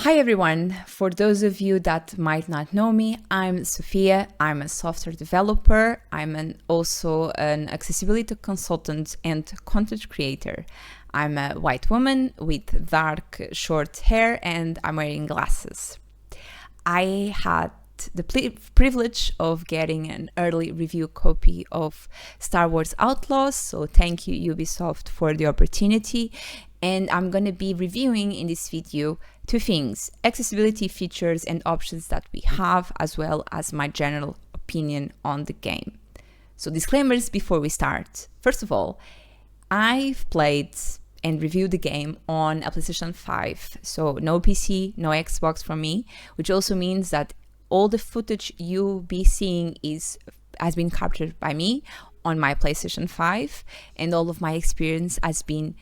Hi everyone, for those of you that might not know me, I'm Sofia, I'm a software developer, also an accessibility consultant and content creator. I'm a white woman with dark short hair and I'm wearing glasses. I had the privilege of getting an early review copy of Star Wars Outlaws, so thank you Ubisoft for the opportunity. And I'm going to be reviewing in this video two things: accessibility features and options that we have, as well as my general opinion on the game. So disclaimers before we start. First of all, I've played and reviewed the game on a PlayStation 5, so no PC, no Xbox from me, which also means that all the footage you'll be seeing has been captured by me on my PlayStation 5, and all of my experience has been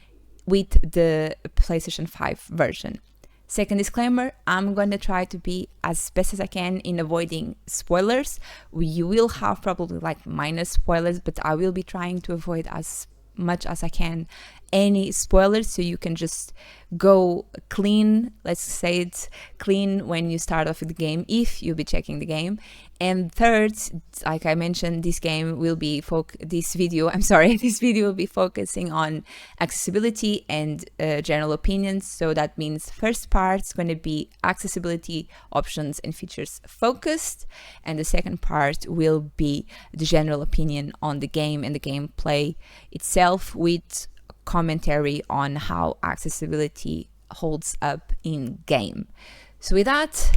with the PlayStation 5 version. Second disclaimer, I'm going to try to be as best as I can in avoiding spoilers. You will have probably like minor spoilers, but I will be trying to avoid as much as I can any spoilers, so you can just go clean, let's say it's clean when you start off with the game, if you'll be checking the game. And third, like I mentioned, this video will be focusing on accessibility and general opinions. So that means first part's going to be accessibility options and features focused, and the second part will be the general opinion on the game and the gameplay itself, with commentary on how accessibility holds up in game. So with that,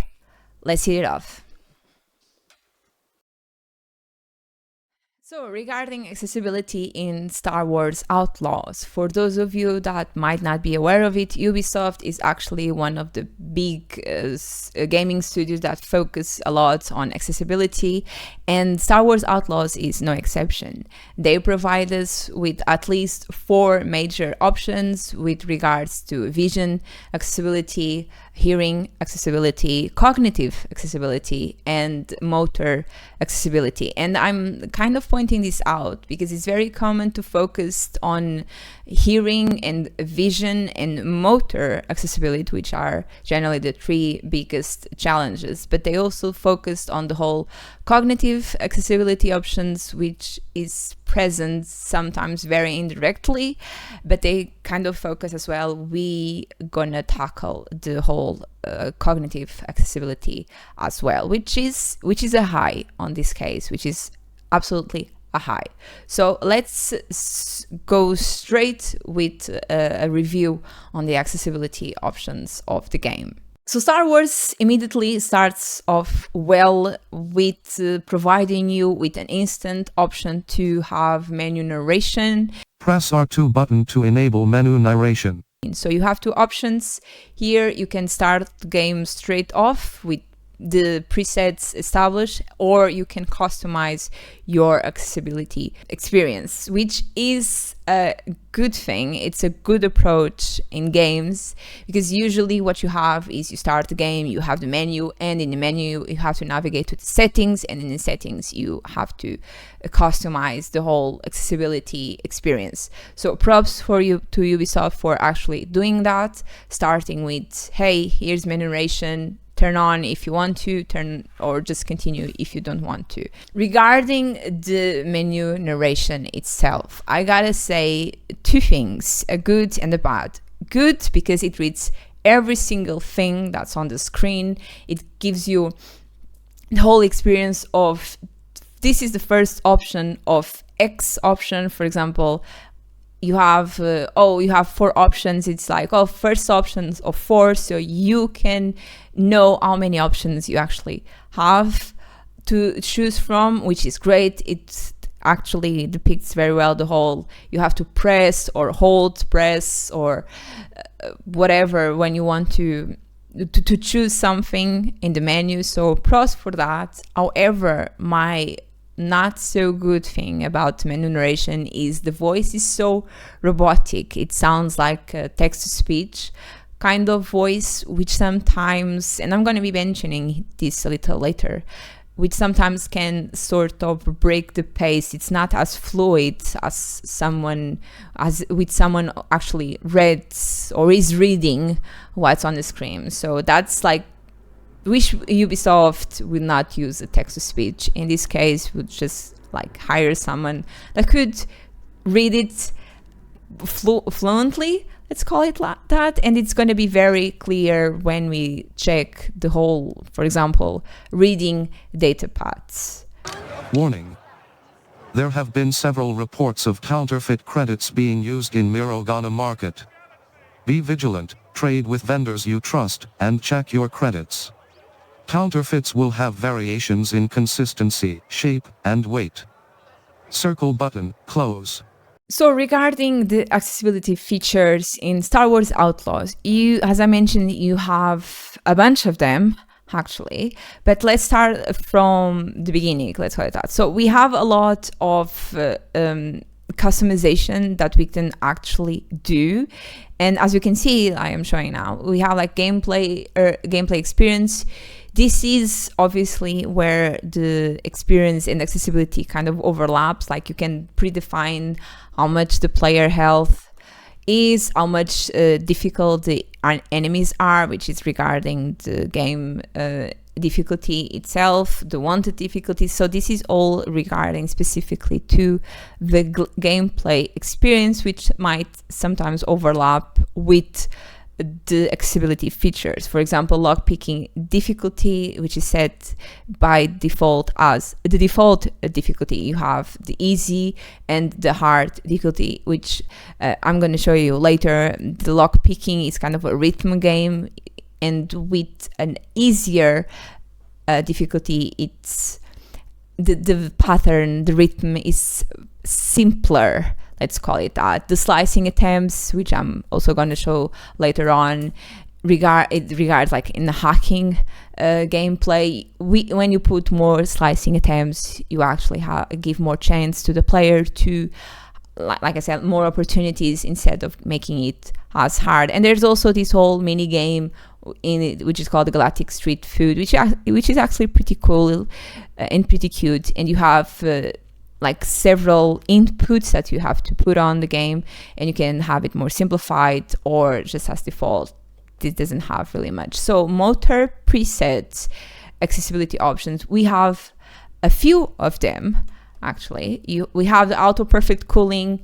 let's hit it off. So regarding accessibility in Star Wars Outlaws, for those of you that might not be aware of it, Ubisoft is actually one of the big gaming studios that focus a lot on accessibility, and Star Wars Outlaws is no exception. They provide us with at least 4 major options with regards to vision accessibility, hearing accessibility, cognitive accessibility, and motor accessibility. And I'm kind of pointing this out because it's very common to focus on hearing and vision and motor accessibility, which are generally the 3 biggest challenges, but they also focused on the whole cognitive accessibility options, which is present sometimes very indirectly, but they kind of focus as well. We gonna tackle the whole cognitive accessibility as well, which is a high on this case, which is absolutely a high. So let's go straight with a review on the accessibility options of the game. So Star Wars immediately starts off well with providing you with an instant option to have menu narration. Press R2 button to enable menu narration. So you have 2 options here. You can start the game straight off with the presets established, or you can customize your accessibility experience, which is a good thing. It's a good approach in games, because usually what you have is you start the game, you have the menu, and in the menu you have to navigate to the settings, and in the settings you have to customize the whole accessibility experience. So props for you to Ubisoft for actually doing that, starting with, hey, here's menu narration, turn on if you want to, or just continue if you don't want to. Regarding the menu narration itself, I gotta say 2 things, a good and a bad. Good because it reads every single thing that's on the screen. It gives you the whole experience of, this is the first option of X option. For example, you have 4 options. It's like, first options of 4, so you can know how many options you actually have to choose from, which is great. It actually depicts very well the whole, you have to press or hold, press or whatever when you want to choose something in the menu. So pros for that. However, my not so good thing about menu narration is the voice is so robotic. It sounds like a text-to-speech kind of voice, which sometimes, and I'm going to be mentioning this a little later, which sometimes can sort of break the pace. It's not as fluid as with someone actually reads or is reading what's on the screen. So that's like, wish Ubisoft would not use a text to speech. In this case, would just like hire someone that could read it fluently, let's call it that, and it's going to be very clear when we check the whole, for example, reading data paths. Warning. There have been several reports of counterfeit credits being used in Mirogana market. Be vigilant, trade with vendors you trust, and check your credits. Counterfeits will have variations in consistency, shape, and weight. Circle button, close. So regarding the accessibility features in Star Wars Outlaws, as I mentioned, you have a bunch of them, actually, but let's start from the beginning, let's call it that. So we have a lot of customization that we can actually do, and as you can see, I am showing now, we have like gameplay experience. This is obviously where the experience and accessibility kind of overlaps. Like you can predefine how much the player health is, how much difficult the enemies are, which is regarding the game difficulty itself, the wanted difficulty. So this is all regarding specifically to the gameplay experience, which might sometimes overlap with the accessibility features. For example, lockpicking difficulty, which is set by default as the default difficulty. You have the easy and the hard difficulty, which I'm going to show you later. The lockpicking is kind of a rhythm game, and with an easier difficulty, it's the pattern, the rhythm is simpler, let's call it that. The slicing attempts, which I'm also going to show later on, regards like in the hacking gameplay. When you put more slicing attempts, you actually give more chance to the player to, like I said, more opportunities instead of making it as hard. And there's also this whole mini game in it, which is called the Galactic Street Food, which is actually pretty cool and pretty cute. And you have like several inputs that you have to put on the game, and you can have it more simplified or just as default. This doesn't have really much. So motor presets, accessibility options, we have a few of them actually. We have the auto perfect cooling,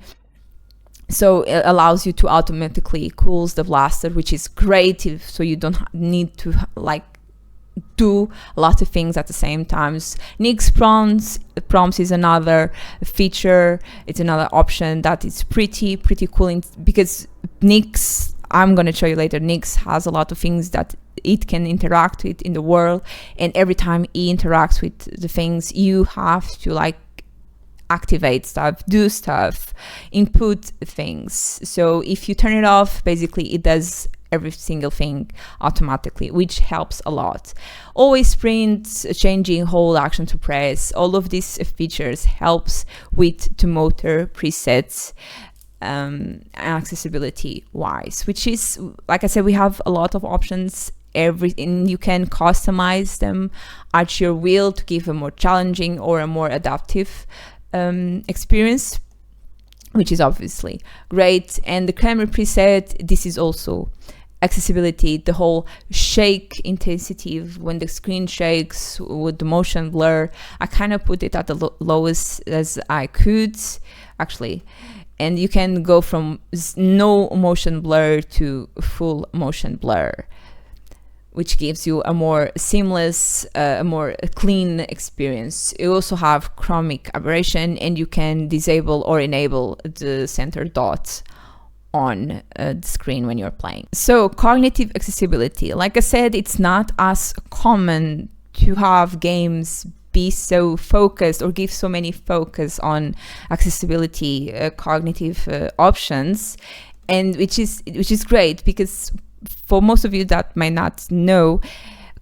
so it allows you to automatically cools the blaster, which is great so you don't need to like do lots of things at the same times. Nix prompts is another feature. It's another option that is pretty cool because Nix, I'm going to show you later, Nix has a lot of things that it can interact with in the world, and every time he interacts with the things, you have to like activate stuff, do stuff, input things. So if you turn it off, basically it does every single thing automatically, which helps a lot. Always sprint, changing hold action to press, all of these features helps with the motor presets accessibility wise, which is, like I said, we have a lot of options. Everything you can customize them at your will to give a more challenging or a more adaptive experience, which is obviously great. And the camera preset, this is also accessibility, the whole shake intensity when the screen shakes with the motion blur. I kind of put it at the lowest as I could actually, and you can go from no motion blur to full motion blur, which gives you a more seamless, a more clean experience. You also have chromic aberration, and you can disable or enable the center dot on the screen when you're playing. So cognitive accessibility, like I said, it's not as common to have games be so focused or give so many focus on accessibility, cognitive options, and which is great, because for most of you that might not know,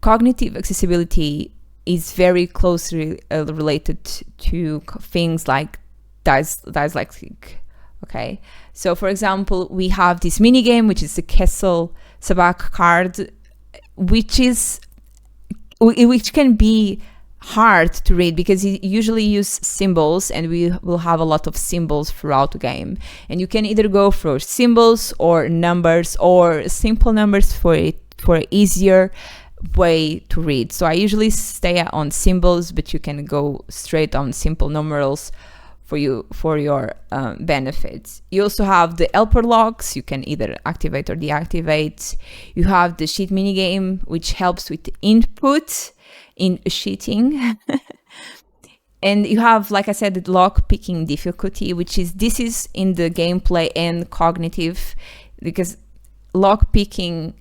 cognitive accessibility is very closely related to things like dyslexic. Okay, so for example, we have this mini game, which is the Kessel Sabak card, which can be hard to read because you usually use symbols, and we will have a lot of symbols throughout the game, and you can either go for symbols or numbers or simple numbers for easier way to read. So I usually stay on symbols, but you can go straight on simple numerals for your benefits. You also have the helper logs. You can either activate or deactivate. You have the sheet minigame, which helps with input in cheating. And you have, like I said, the lock picking difficulty, this is in the gameplay and cognitive, because lock picking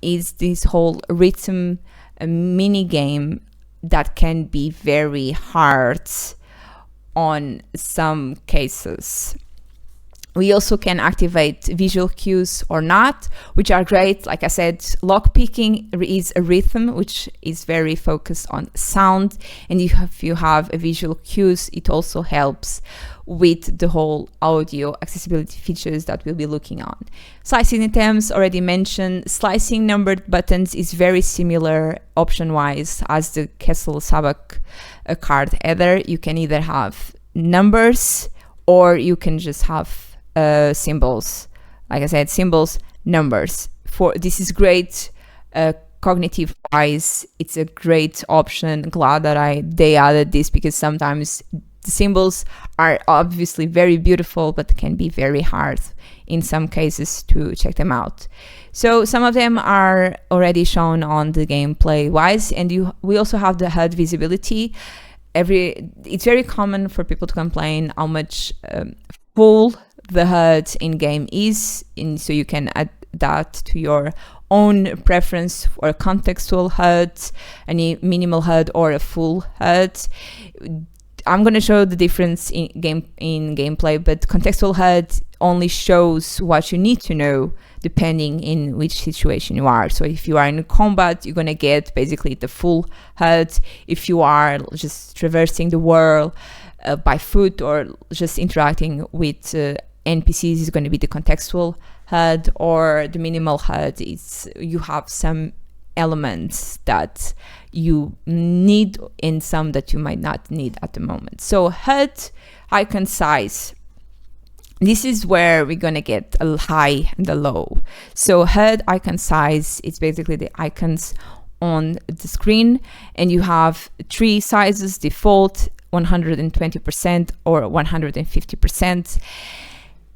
is this whole rhythm mini game that can be very hard on some cases. We also can activate visual cues or not, which are great. Like I said, lock picking is a rhythm, which is very focused on sound. And if you have a visual cues, it also helps with the whole audio accessibility features that we'll be looking on. Slicing items, already mentioned. Slicing numbered buttons is very similar option-wise as the Kessel Sabak card header. You can either have numbers or you can just have symbols. Like I said, symbols, numbers. This is great cognitive wise. It's a great option. Glad that they added this, because sometimes the symbols are obviously very beautiful, but can be very hard in some cases to check them out. So some of them are already shown on the gameplay wise, and we also have the HUD visibility. It's very common for people to complain how much full the HUD in game is, and so you can add that to your own preference for a contextual HUD, any minimal HUD or a full HUD. I'm going to show the difference in gameplay, but contextual HUD only shows what you need to know depending in which situation you are. So if you are in combat, you're going to get basically the full HUD. If you are just traversing the world by foot or just interacting with NPCs, is going to be the contextual HUD, or the minimal HUD is you have some elements that you need and some that you might not need at the moment. So HUD icon size, this is where we're going to get a high and a low. So HUD icon size, it's basically the icons on the screen, and you have three sizes: default, 120% or 150%.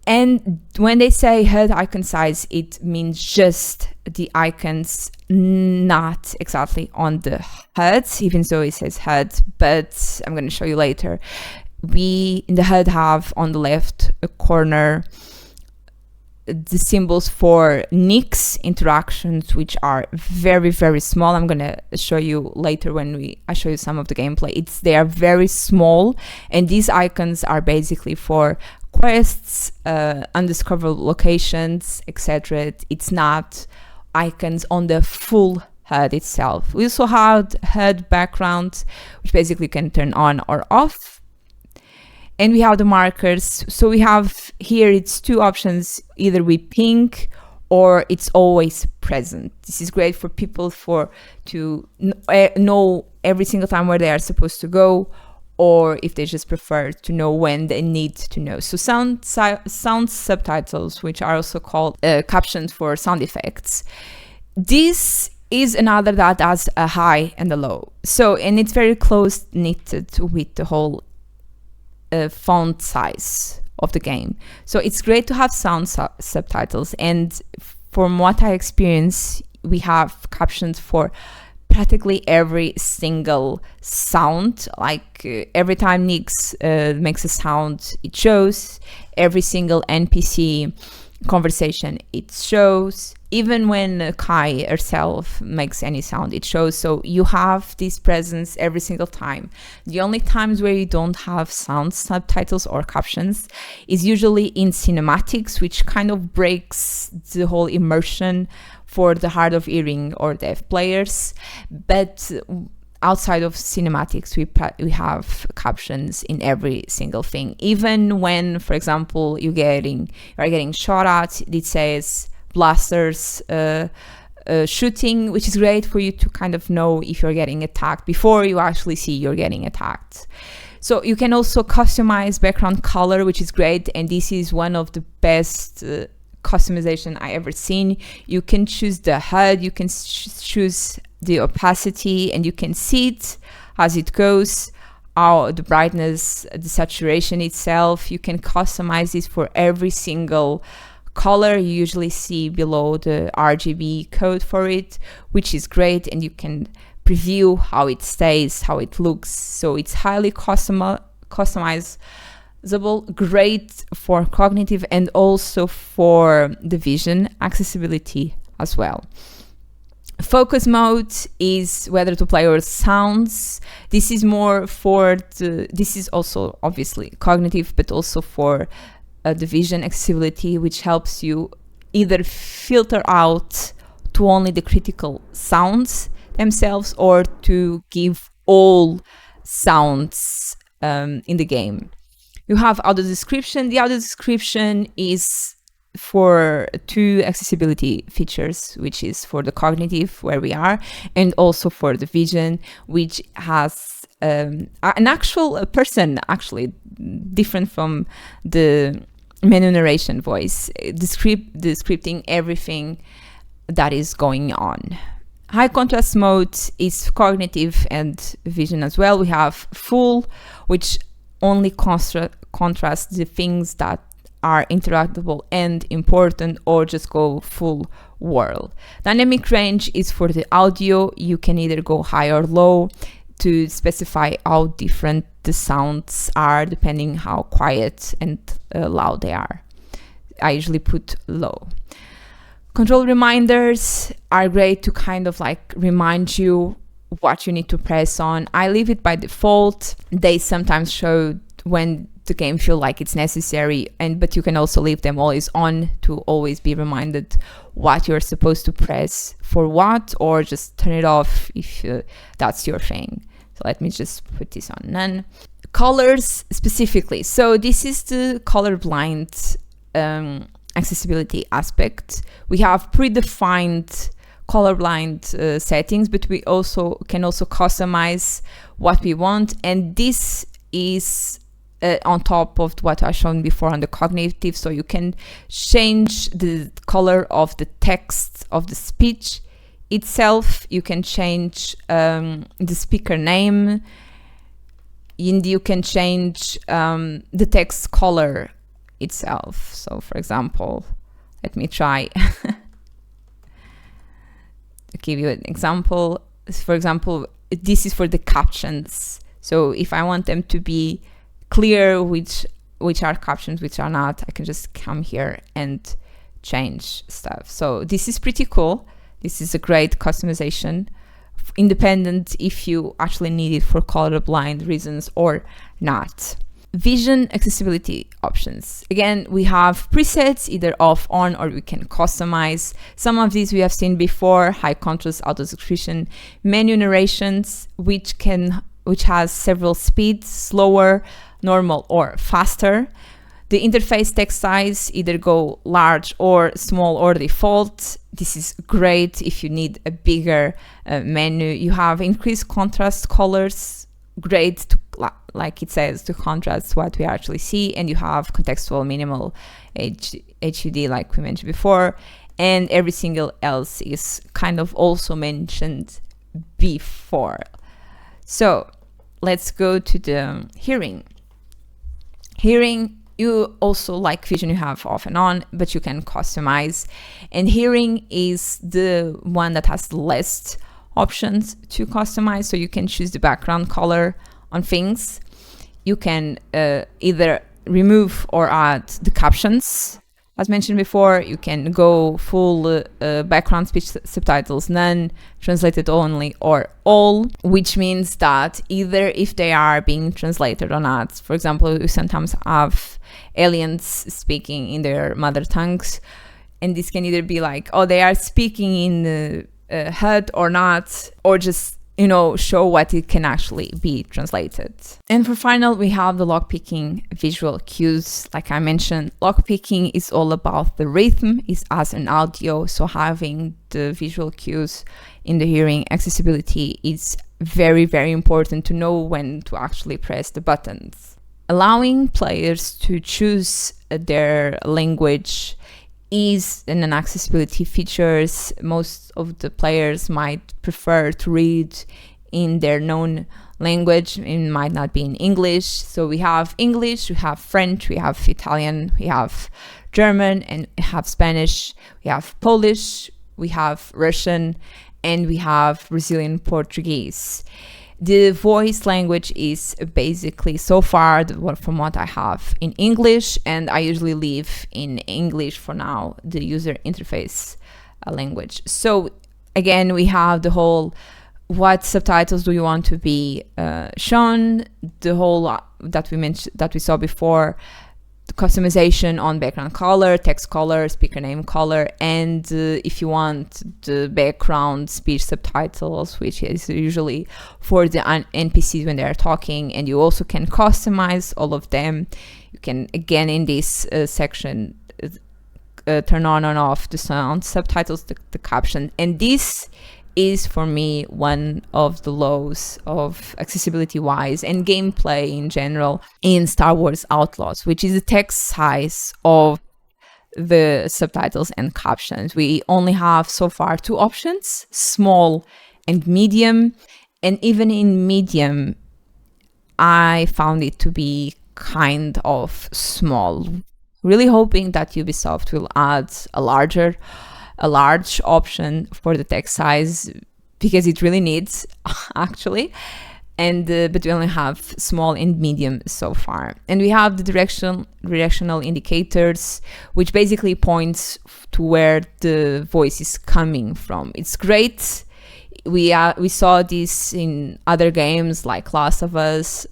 And when they say HUD icon size, it means just the icons, not exactly on the HUD, even though it says HUD, but I'm going to show you later. We in the HUD have on the left corner the symbols for Nix interactions, which are very, very small. I'm going to show you later when I show you some of the gameplay. They are very small, and these icons are basically for quests, undiscovered locations, etc. It's not icons on the full HUD itself. We also have HUD background, which basically can turn on or off. And we have the markers. So we have here, it's two options, either with pink or it's always present. This is great for people to know every single time where they are supposed to go, or if they just prefer to know when they need to know. So sound subtitles, which are also called captions for sound effects. This is another that has a high and a low. So, and it's very close knitted with the whole font size of the game. So it's great to have sound subtitles. And from what I experience, we have captions for practically every single sound. Like every time Nix makes a sound, it shows. Every single NPC conversation, it shows. Even when Kai herself makes any sound, it shows. So you have this presence every single time. The only times where you don't have sound subtitles or captions is usually in cinematics, which kind of breaks the whole immersion for the hard of hearing or deaf players. But outside of cinematics, we have captions in every single thing. Even when, for example, you are getting shot at, it says blasters shooting, which is great for you to kind of know if you're getting attacked before you actually see you're getting attacked. So you can also customize background color, which is great, and this is one of the best customization I ever seen. You can choose the HUD, you can choose the opacity, and you can see it as it goes, how the brightness, the saturation itself. You can customize this for every single color you usually see below the RGB code for it, which is great, and you can preview how it stays, how it looks. So it's highly customizable, great for cognitive and also for the vision accessibility as well. Focus mode is whether to play with sounds. This is more for this is also obviously cognitive, but also for the vision accessibility, which helps you either filter out to only the critical sounds themselves or to give all sounds in the game. You have audio description. The audio description is for two accessibility features, which is for the cognitive, where we are, and also for the vision, which has an actual person, actually different from the menu narration voice, descripting everything that is going on. High contrast mode is cognitive and vision as well. We have full, which only contrasts the things that are interactable and important, or just go full world. Dynamic range is for the audio. You can either go high or low to specify how different the sounds are depending how quiet and loud they are. I usually put low. Control reminders are great to kind of like remind you what you need to press on. I leave it by default. They sometimes show when the game feel like it's necessary, but you can also leave them always on to always be reminded what you're supposed to press for what, or just turn it off if that's your thing. So let me just put this on none. Colors specifically. So this is the colorblind accessibility aspect. We have predefined colorblind settings, but we also can also customize what we want, and this is on top of what I shown before on the cognitive. So you can change the color of the text of the speech itself. You can change the speaker name, and you can change the text color itself. So for example, let me try to give you an example. For example, this is for the captions. So if I want them to be clear which are captions, which are not, I can just come here and change stuff. So this is pretty cool. This is a great customization, independent if you actually need it for colorblind reasons or not. Vision accessibility options. Again, we have presets either off, on, or we can customize. Some of these we have seen before: high contrast, auto description, menu narrations, which has several speeds: slower, normal, or faster. The interface text size, either go large or small or default. This is great if you need a bigger menu. You have increased contrast colors, great to, like it says, to contrast what we actually see. And you have contextual minimal HUD, like we mentioned before. And every single else is kind of also mentioned before. So let's go to the hearing. Hearing, you also, like vision, you have off and on, but you can customize. And hearing is the one that has the least options to customize. So you can choose the background color on things. You can either remove or add the captions. As mentioned before, you can go full background speech subtitles, none, translated only, or all, which means that either if they are being translated or not. For example, you sometimes have aliens speaking in their mother tongues, and this can either be like, oh, they are speaking in the HUD or not, or just show what it can actually be translated. And for final, we have the lockpicking visual cues. Like I mentioned, lockpicking is all about the rhythm, is as an audio, so having the visual cues in the hearing accessibility is very, very important to know when to actually press the buttons. Allowing players to choose their language is an accessibility features. Most of the players might prefer to read in their known language. It might not be in English. So we have English, we have French, we have Italian, we have German, and we have Spanish, we have Polish, we have Russian, and we have Brazilian Portuguese. The voice language is basically, so far, from what I have, in English, and I usually leave in English for now, the user interface language. So again, we have the whole, what subtitles do you want to be shown, the whole that we mentioned, that we saw before, the customization on background color, text color, speaker name color, and if you want the background speech subtitles, which is usually for the NPCs when they are talking, and you also can customize all of them. You can, again, in this section, turn on and off the sound, subtitles, the caption, and this is for me one of the lows of accessibility wise and gameplay in general in Star Wars Outlaws, which is the text size of the subtitles and captions. We only have so far two options, small and medium, and even in medium I found it to be kind of small. Really hoping that Ubisoft will add a large option for the text size, because it really needs actually, and but we only have small and medium so far. And we have the directional indicators, which basically points to where the voice is coming from. It's great. We saw this in other games like Last of Us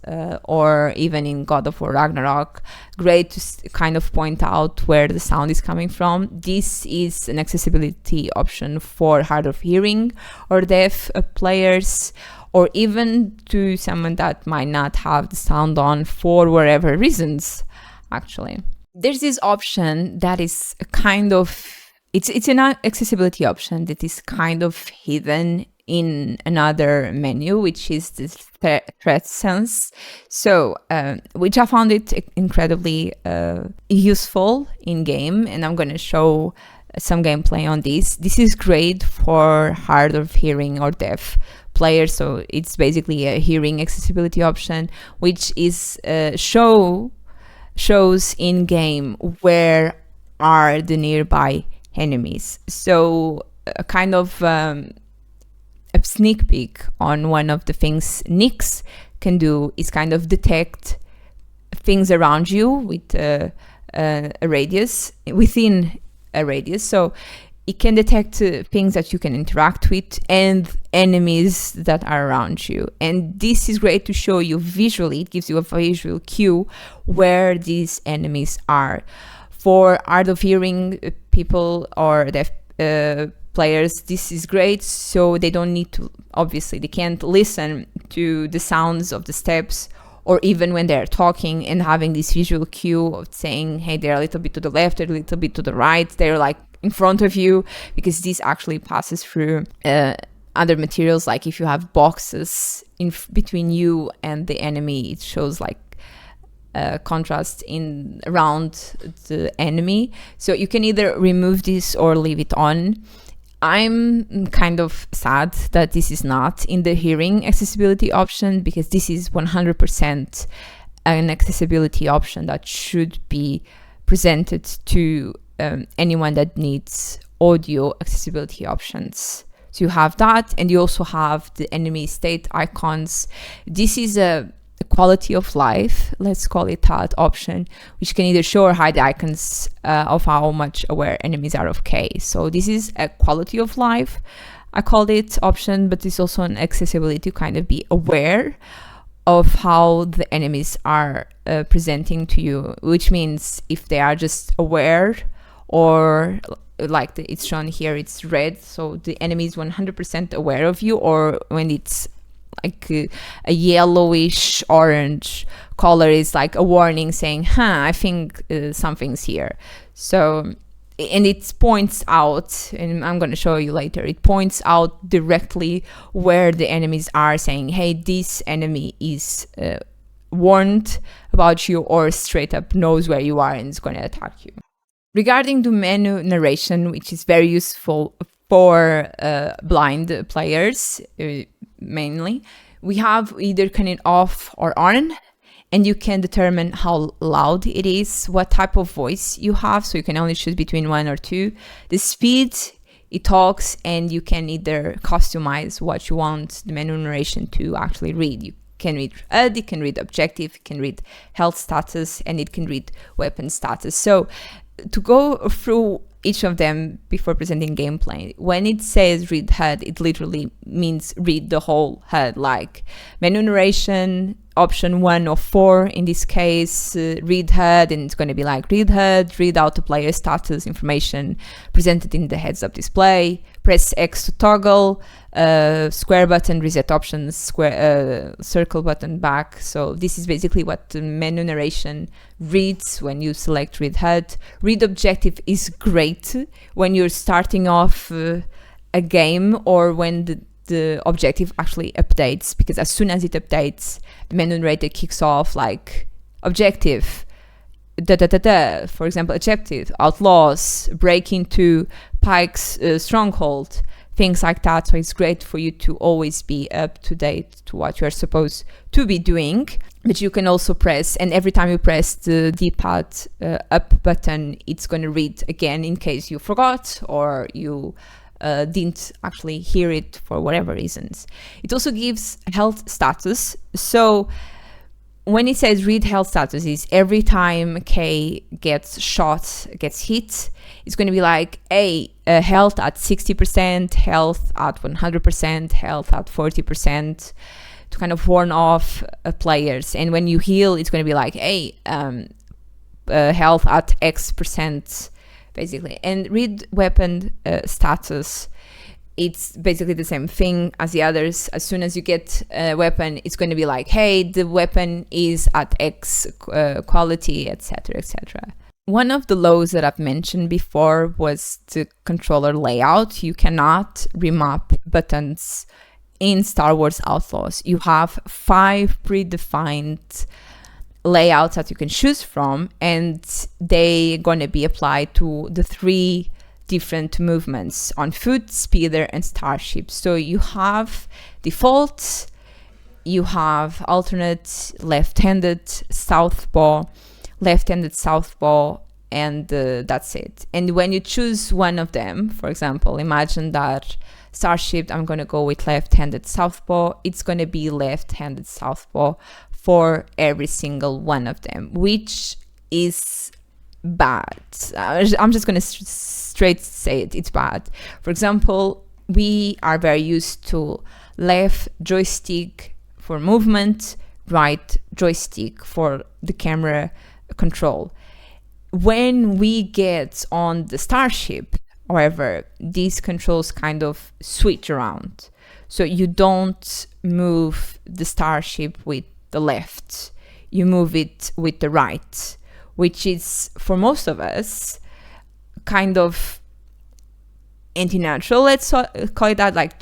or even in God of War Ragnarok. Great to kind of point out where the sound is coming from. This is an accessibility option for hard of hearing or deaf players, or even to someone that might not have the sound on for whatever reasons, actually. There's this option that is kind of, it's an accessibility option that is kind of hidden in another menu, which is the threat sense. So, which I found it incredibly useful in game, and I'm going to show some gameplay on this. This is great for hard of hearing or deaf players. So it's basically a hearing accessibility option, which is shows in game where are the nearby enemies. So a kind of a sneak peek on one of the things Nix can do is kind of detect things around you with a radius, within a radius. So it can detect things that you can interact with and enemies that are around you. And this is great to show you visually. It gives you a visual cue where these enemies are. For hard of hearing people or deaf players, this is great, so they don't need to, obviously they can't listen to the sounds of the steps, or even when they're talking, and having this visual cue of saying, hey, they're a little bit to the left, they're a little bit to the right, they're like in front of you, because this actually passes through other materials. Like if you have boxes in between you and the enemy, it shows like contrast in around the enemy. So you can either remove this or leave it on. I'm kind of sad that this is not in the hearing accessibility option, because this is 100% an accessibility option that should be presented to anyone that needs audio accessibility options. So you have that, and you also have the enemy state icons. This is a quality of life, let's call it that, option, which can either show or hide the icons of how much aware enemies are of K. So this is a quality of life, I called it, option, but it's also an accessibility to kind of be aware of how the enemies are presenting to you, which means if they are just aware or like it's shown here, it's red, so the enemy is 100% aware of you, or when it's like a yellowish orange color is like a warning saying, I think something's here. So, and it points out, and I'm going to show you later, it points out directly where the enemies are, saying, hey, this enemy is warned about you, or straight up knows where you are and is going to attack you. Regarding the menu narration, which is very useful for blind players, mainly, we have either turn it off or on, and you can determine how loud it is, what type of voice you have, so you can only choose between 1 or 2, the speed it talks, and you can either customize what you want the menu narration to actually read. You can read HUD, it can read objective, it can read health status, and it can read weapon status. So to go through each of them before presenting gameplay, when it says read HUD, it literally means read the whole HUD, like menu narration, option 1 or 4 in this case, read HUD, and it's going to be like read HUD, read out the player status information presented in the heads up display, press X to toggle, square button reset options, circle button back. So this is basically what the menu narration reads when you select read HUD. Read objective is great when you're starting off a game, or when the objective actually updates, because as soon as it updates, the menu narrator kicks off like objective, for example, objective, Outlaws, break into Pike's stronghold, things like that. So it's great for you to always be up to date to what you're supposed to be doing. But you can also press, and every time you press the D-pad up button, it's going to read again in case you forgot or you didn't actually hear it for whatever reasons. It also gives health status. So when it says read health status, is every time K gets shot, gets hit, it's going to be like, health at 60%, health at 100%, health at 40%, to kind of warn off players. And when you heal, it's going to be like, health at X%, basically. And read weapon status, it's basically the same thing as the others. As soon as you get a weapon, it's going to be like, hey, the weapon is at X quality, etc., etc. One of the laws that I've mentioned before was the controller layout. You cannot remap buttons in Star Wars Outlaws. You have 5 predefined layouts that you can choose from, and they're going to be applied to the 3 different movements on foot, speeder, and starship. So you have default, you have alternate, left-handed, southpaw, and that's it. And when you choose one of them, for example, imagine that starship, I'm going to go with left-handed southpaw, it's going to be left-handed southpaw for every single one of them, which is bad. I'm just going to straight say it, it's bad. For example, we are very used to left joystick for movement, right joystick for the camera control. When we get on the starship, however, these controls kind of switch around. So you don't move the starship with the left, you move it with the right, which is, for most of us, kind of anti-natural, let's call it that. Like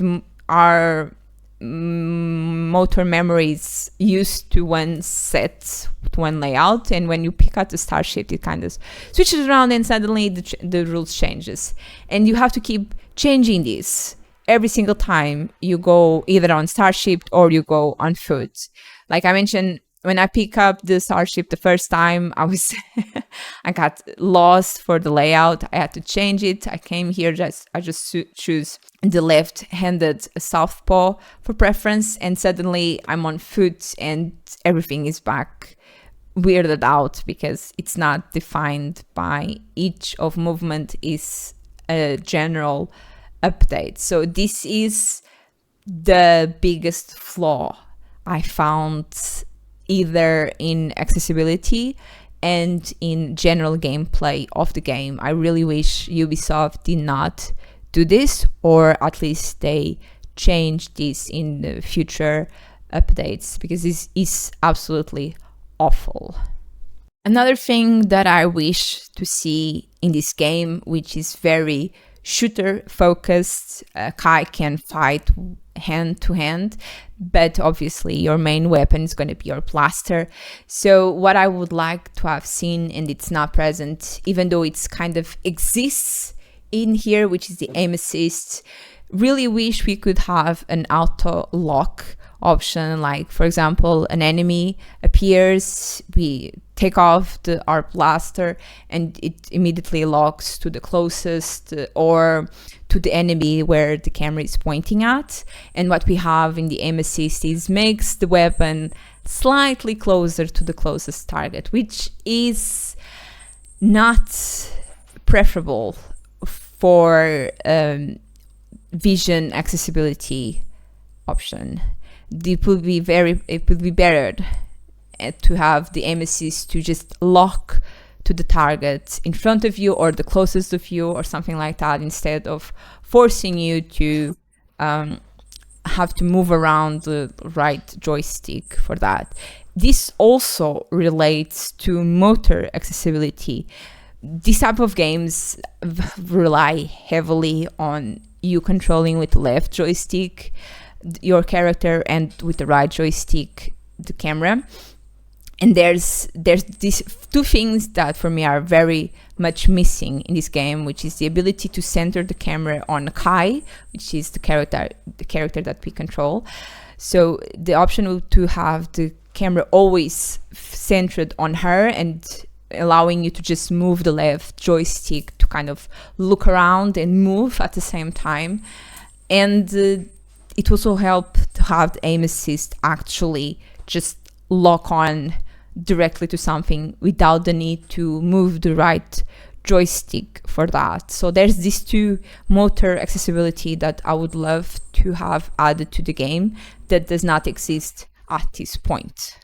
our motor memories used to one set, to one layout, and when you pick up the starship, it kind of switches around, and suddenly the rules changes, and you have to keep changing this every single time you go either on starship or you go on foot. Like I mentioned, when I pick up the starship the first time, I got lost for the layout. I had to change it. I came here, I just choose the left-handed southpaw for preference, and suddenly I'm on foot and everything is back weirded out because it's not defined by each of movement is a general update. So this is the biggest flaw I found, either in accessibility and in general gameplay of the game. I really wish Ubisoft did not do this, or at least they change this in the future updates, because this is absolutely awful. Another thing that I wish to see in this game, which is very shooter focused, Kai can fight hand to hand, but obviously your main weapon is going to be your blaster. So what I would like to have seen, and it's not present, even though it's kind of exists in here, which is the aim assist, really wish we could have an auto lock option. Like, for example, an enemy appears, we take off our blaster and it immediately locks to the closest or to the enemy where the camera is pointing at. And what we have in the aim assist is makes the weapon slightly closer to the closest target, which is not preferable for vision accessibility option. It would be better to have the aim assist to just lock to the target in front of you or the closest of you or something like that, instead of forcing you to have to move around the right joystick for that. This also relates to motor accessibility. These type of games rely heavily on you controlling with the left joystick your character and with the right joystick the camera. And there's these two things that for me are very much missing in this game, which is the ability to center the camera on Kai, which is the character that we control. So the option to have the camera always centered on her and allowing you to just move the left joystick to kind of look around and move at the same time. And it also helps to have the aim assist actually just lock on directly to something without the need to move the right joystick for that. So there's these two motor accessibility that I would love to have added to the game that does not exist at this point.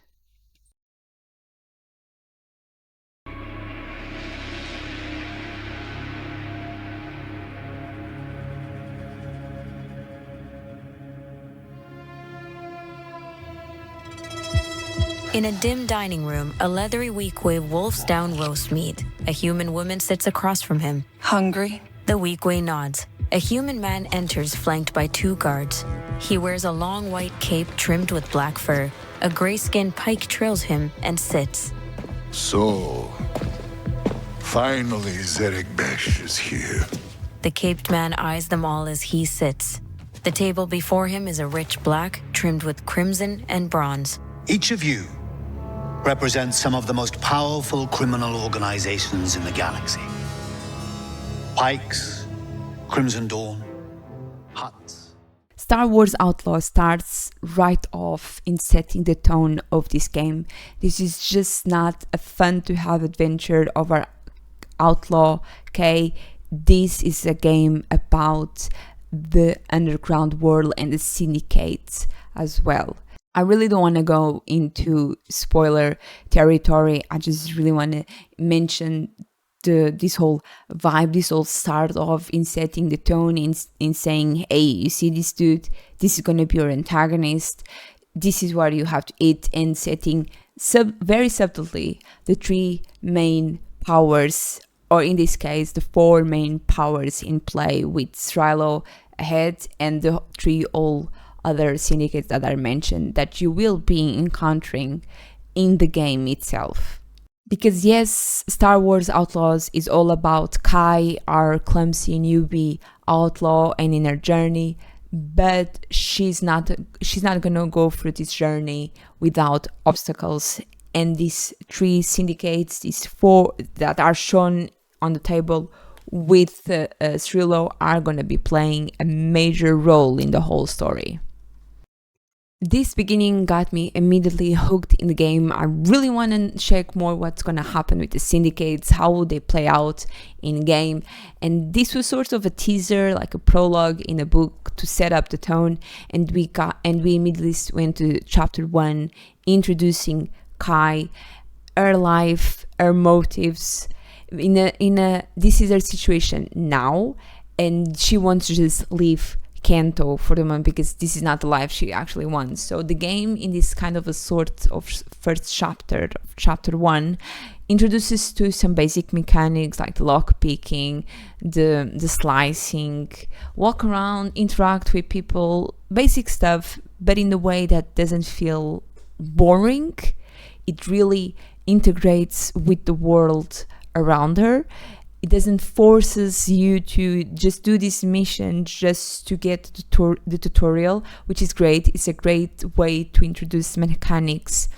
In a dim dining room, a leathery weequay wolfs down roast meat. A human woman sits across from him. Hungry? The weequay nods. A human man enters flanked by two guards. He wears a long white cape trimmed with black fur. A gray-skinned pike trails him and sits. So, finally Zerigbesh is here. The caped man eyes them all as he sits. The table before him is a rich black, trimmed with crimson and bronze. Each of you represents some of the most powerful criminal organizations in the galaxy. Pikes, Crimson Dawn, Huts. Star Wars Outlaws starts right off in setting the tone of this game. This is just not a fun to have adventure over Outlaw, okay? This is a game about the underground world and the syndicates as well. I really don't want to go into spoiler territory. I just really want to mention this whole vibe, this whole start off in setting the tone, in saying, hey, you see this dude, this is going to be your antagonist, this is what you have to eat, and setting very subtly the three main powers, or in this case, the four main powers in play, with Srilo ahead and the three all other syndicates that are mentioned that you will be encountering in the game itself. Because yes, Star Wars Outlaws is all about Kai, our clumsy newbie outlaw, and in her journey, but she's not gonna go through this journey without obstacles. And these three syndicates, these four that are shown on the table with Srilo, are gonna be playing a major role in the whole story. This beginning got me immediately hooked in the game. I really want to check more what's going to happen with the syndicates, how will they play out in game. And this was sort of a teaser, like a prologue in a book to set up the tone. And we immediately went to chapter 1, introducing Kai. her life, her motives. This is her situation now, and she wants to just leave Kanto for the moment because this is not the life she actually wants. So the game, in this kind of a sort of first chapter 1, introduces to some basic mechanics like the lock picking, the slicing, walk around, interact with people, basic stuff, but in a way that doesn't feel boring. It really integrates with the world around her. It doesn't forces you to just do this mission just to get the tutorial, which is great. It's a great way to introduce mechanics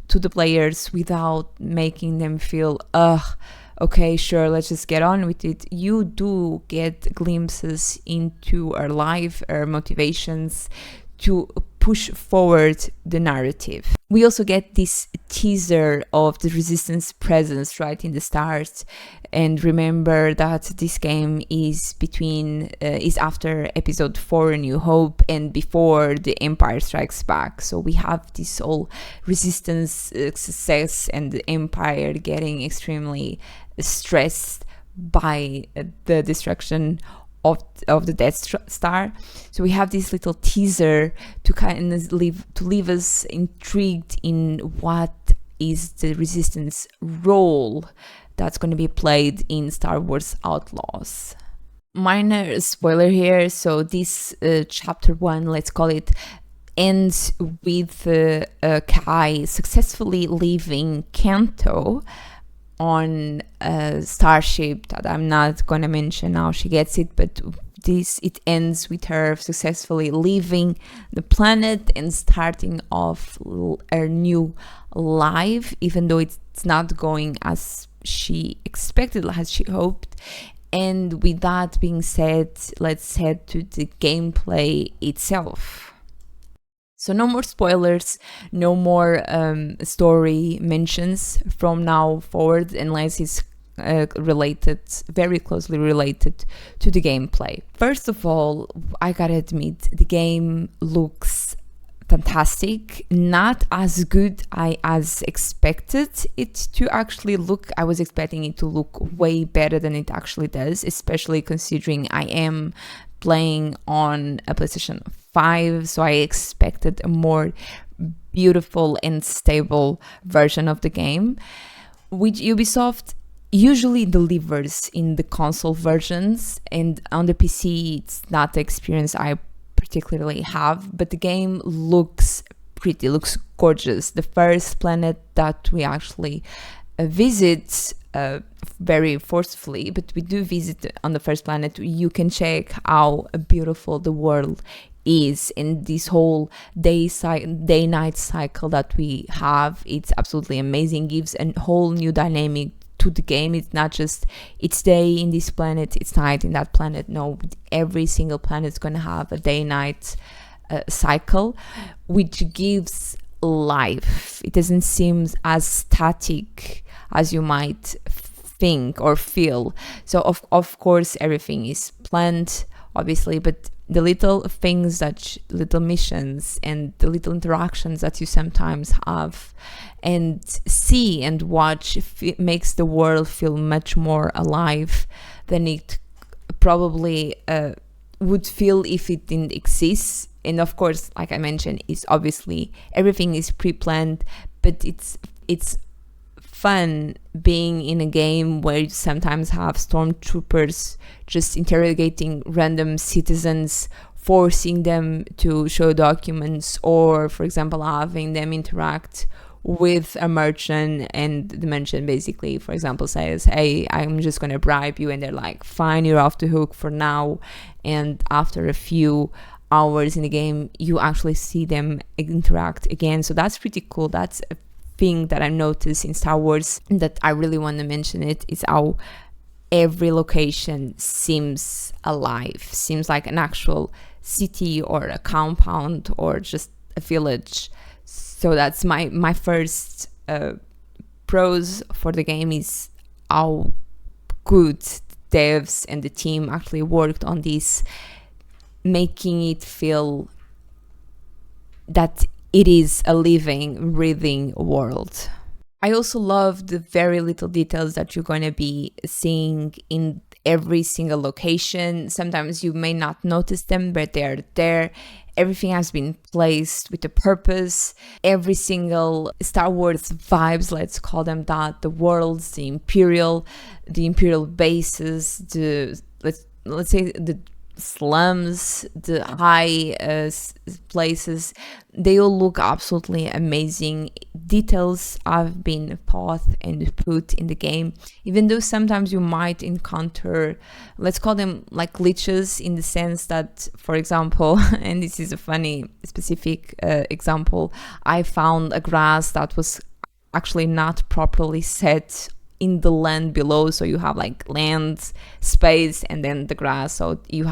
to the players without making them feel, okay, sure, let's just get on with it. You do get glimpses into her life, her motivations to push forward the narrative. We also get this teaser of the resistance presence right in the start, and remember that this game is after episode 4, A New Hope, and before the Empire Strikes Back. So we have this whole resistance success and the Empire getting extremely stressed by the destruction of the Death Star. So we have this little teaser to kind of leave us intrigued in what is the resistance role that's going to be played in Star Wars Outlaws. Minor spoiler here. So this chapter 1, let's call it, ends with Kai successfully leaving Kanto on a starship that I'm not going to mention how she gets it, but it ends with her successfully leaving the planet and starting off her new life, even though it's not going as she expected, as she hoped. And with that being said, let's head to the gameplay itself. So no more spoilers, no more story mentions from now forward, unless it's very closely related to the gameplay. First of all, I gotta admit, the game looks fantastic. Not as good as expected it to actually look. I was expecting it to look way better than it actually does, especially considering I am playing on a PlayStation 5, so I expected a more beautiful and stable version of the game, which Ubisoft usually delivers in the console versions, and on the PC it's not the experience I particularly have, but the game looks pretty, looks gorgeous. The first planet that we actually visit very forcefully, but we do visit on the first planet, you can check how beautiful the world is, and this whole day-night cycle that we have, it's absolutely amazing. Gives a whole new dynamic to the game. It's not just it's day in this planet, it's night in that planet. No, every single planet is going to have a day-night cycle, which gives life. It doesn't seem as static as you might think or feel. So of course everything is planned, obviously, but the little things, little missions and the little interactions that you sometimes have and see and watch makes the world feel much more alive than it probably would feel if it didn't exist. And of course, like I mentioned, it's obviously everything is pre-planned, but it's fun being in a game where you sometimes have stormtroopers just interrogating random citizens, forcing them to show documents, or for example having them interact with a merchant, and the merchant basically, for example, says, hey, I'm just gonna bribe you, and they're like, fine, you're off the hook for now. And after a few hours in the game you actually see them interact again. So that's pretty cool. That's a thing that I noticed in Star Wars that I really want to mention. It is how every location seems alive, seems like an actual city or a compound or just a village. So that's my first pros for the game, is how good devs and the team actually worked on this, making it feel that it is a living, breathing world. I also love the very little details that you're going to be seeing in every single location. Sometimes you may not notice them, but they're there. Everything has been placed with a purpose. Every single Star Wars vibes, let's call them that, the worlds, the imperial bases, let's say the slums, the high places, they all look absolutely amazing. Details have been put in the game, even though sometimes you might encounter, let's call them like glitches, in the sense that, for example, and this is a funny specific example, I found a grass that was actually not properly set in the land below, so you have like land space and then the grass, so you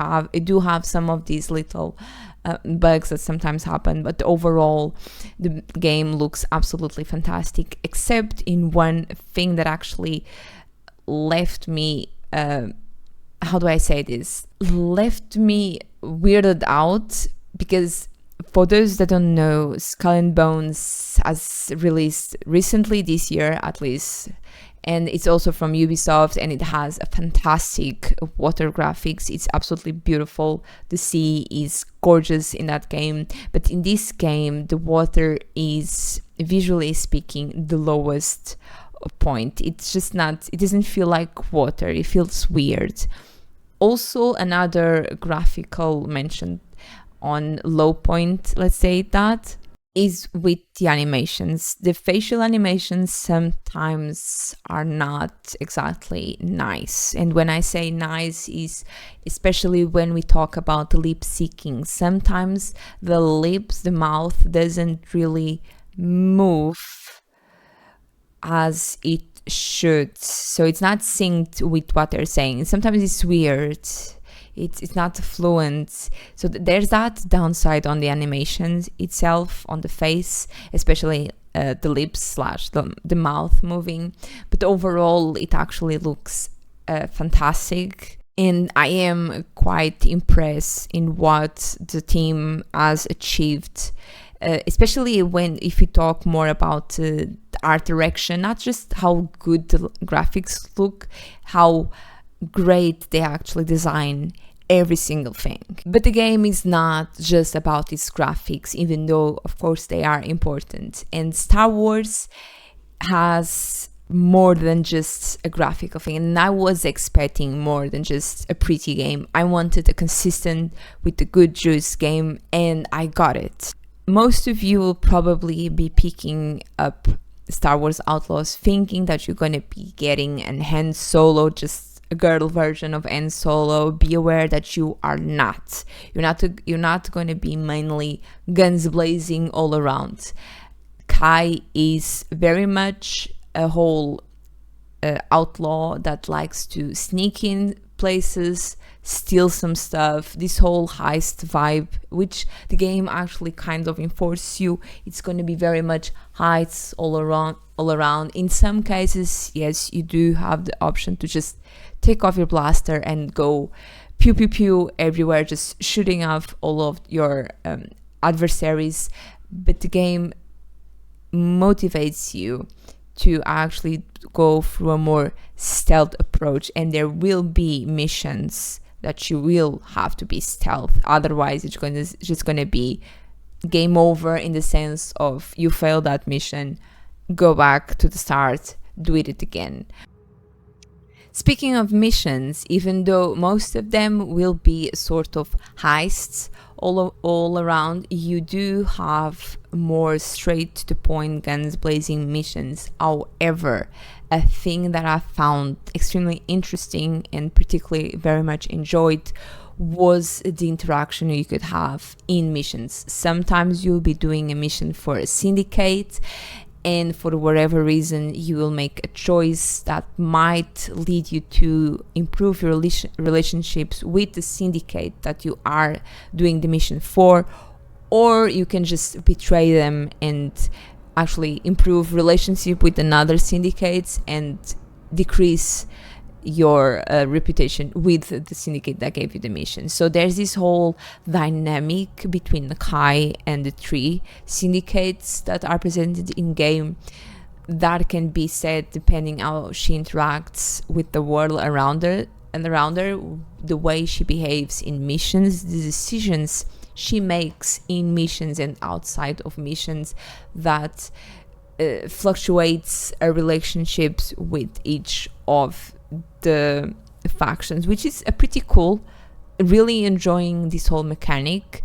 do have some of these little bugs that sometimes happen, but overall the game looks absolutely fantastic, except in one thing that actually left me how do I say this, left me weirded out, because for those that don't know, Skull and Bones has released recently this year at least, and it's also from Ubisoft, and it has a fantastic water graphics. It's absolutely beautiful. The sea is gorgeous in that game, but in this game the water is, visually speaking, the lowest point. It's just not, it doesn't feel like water, it feels weird. Also, another graphical mention on low point, let's say, that is with the animations. The facial animations sometimes are not exactly nice. And when I say nice, is especially when we talk about lip syncing. Sometimes the lips, the mouth doesn't really move as it should. So it's not synced with what they're saying. Sometimes it's weird. It's not fluent. So there's that downside on the animations itself, on the face, especially the lips slash the mouth moving. But overall, it actually looks fantastic. And I am quite impressed in what the team has achieved, especially if we talk more about the art direction, not just how good the graphics look, how great they actually design every single thing. But the game is not just about its graphics, even though of course they are important. And Star Wars has more than just a graphical thing, and I was expecting more than just a pretty game. I wanted a consistent with the good juice game, and I got it. Most of you will probably be picking up Star Wars Outlaws thinking that you're going to be getting an Han Solo, just a girl version of Han Solo. Be aware that you are not. You're not going to be mainly guns blazing all around. Kai is very much a whole outlaw that likes to sneak in places, steal some stuff, this whole heist vibe, which the game actually kind of enforces you. It's going to be very much heists all around. In some cases, yes, you do have the option to just take off your blaster and go pew pew pew everywhere, just shooting off all of your adversaries, but the game motivates you to actually go through a more stealth approach, and there will be missions that you will have to be stealth, otherwise it's just going to be game over, in the sense of you fail that mission, go back to the start, do it again. Speaking of missions, even though most of them will be sort of heists all around, you do have more straight to the point guns blazing missions. However, a thing that I found extremely interesting and particularly very much enjoyed was the interaction you could have in missions. Sometimes you'll be doing a mission for a syndicate, and for whatever reason you will make a choice that might lead you to improve your relationships with the syndicate that you are doing the mission for, or you can just betray them and actually improve relationship with another syndicates and decrease your reputation with the syndicate that gave you the mission. So there's this whole dynamic between the Kai and the three syndicates that are presented in game that can be said depending how she interacts with the world around her, and around her, the way she behaves in missions, the decisions she makes in missions and outside of missions, that fluctuates her relationships with each of the factions, which is a pretty cool. Really enjoying this whole mechanic.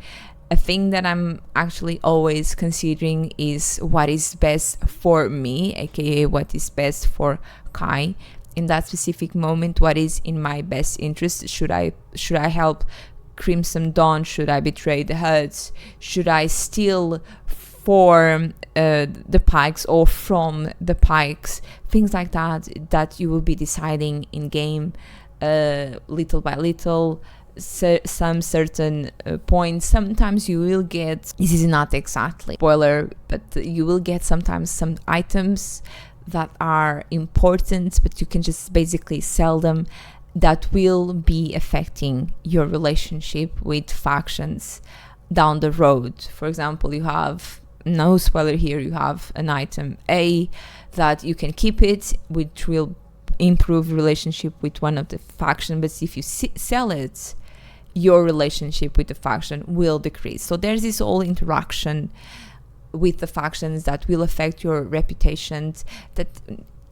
A thing that I'm actually always considering is what is best for me, aka what is best for Kai in that specific moment. What is in my best interest? Should I help Crimson Dawn? Should I betray the Huds? Should I steal for the Pikes or from the Pikes? Things like that you will be deciding in game, little by little. Some certain points. Sometimes you will get, this is not exactly spoiler, but you will get sometimes some items that are important, but you can just basically sell them, that will be affecting your relationship with factions down the road. For example, you have, no spoiler here, you have an item A that you can keep it, which will improve relationship with one of the faction, but if you sell it, your relationship with the faction will decrease. So there's this whole interaction with the factions that will affect your reputations, that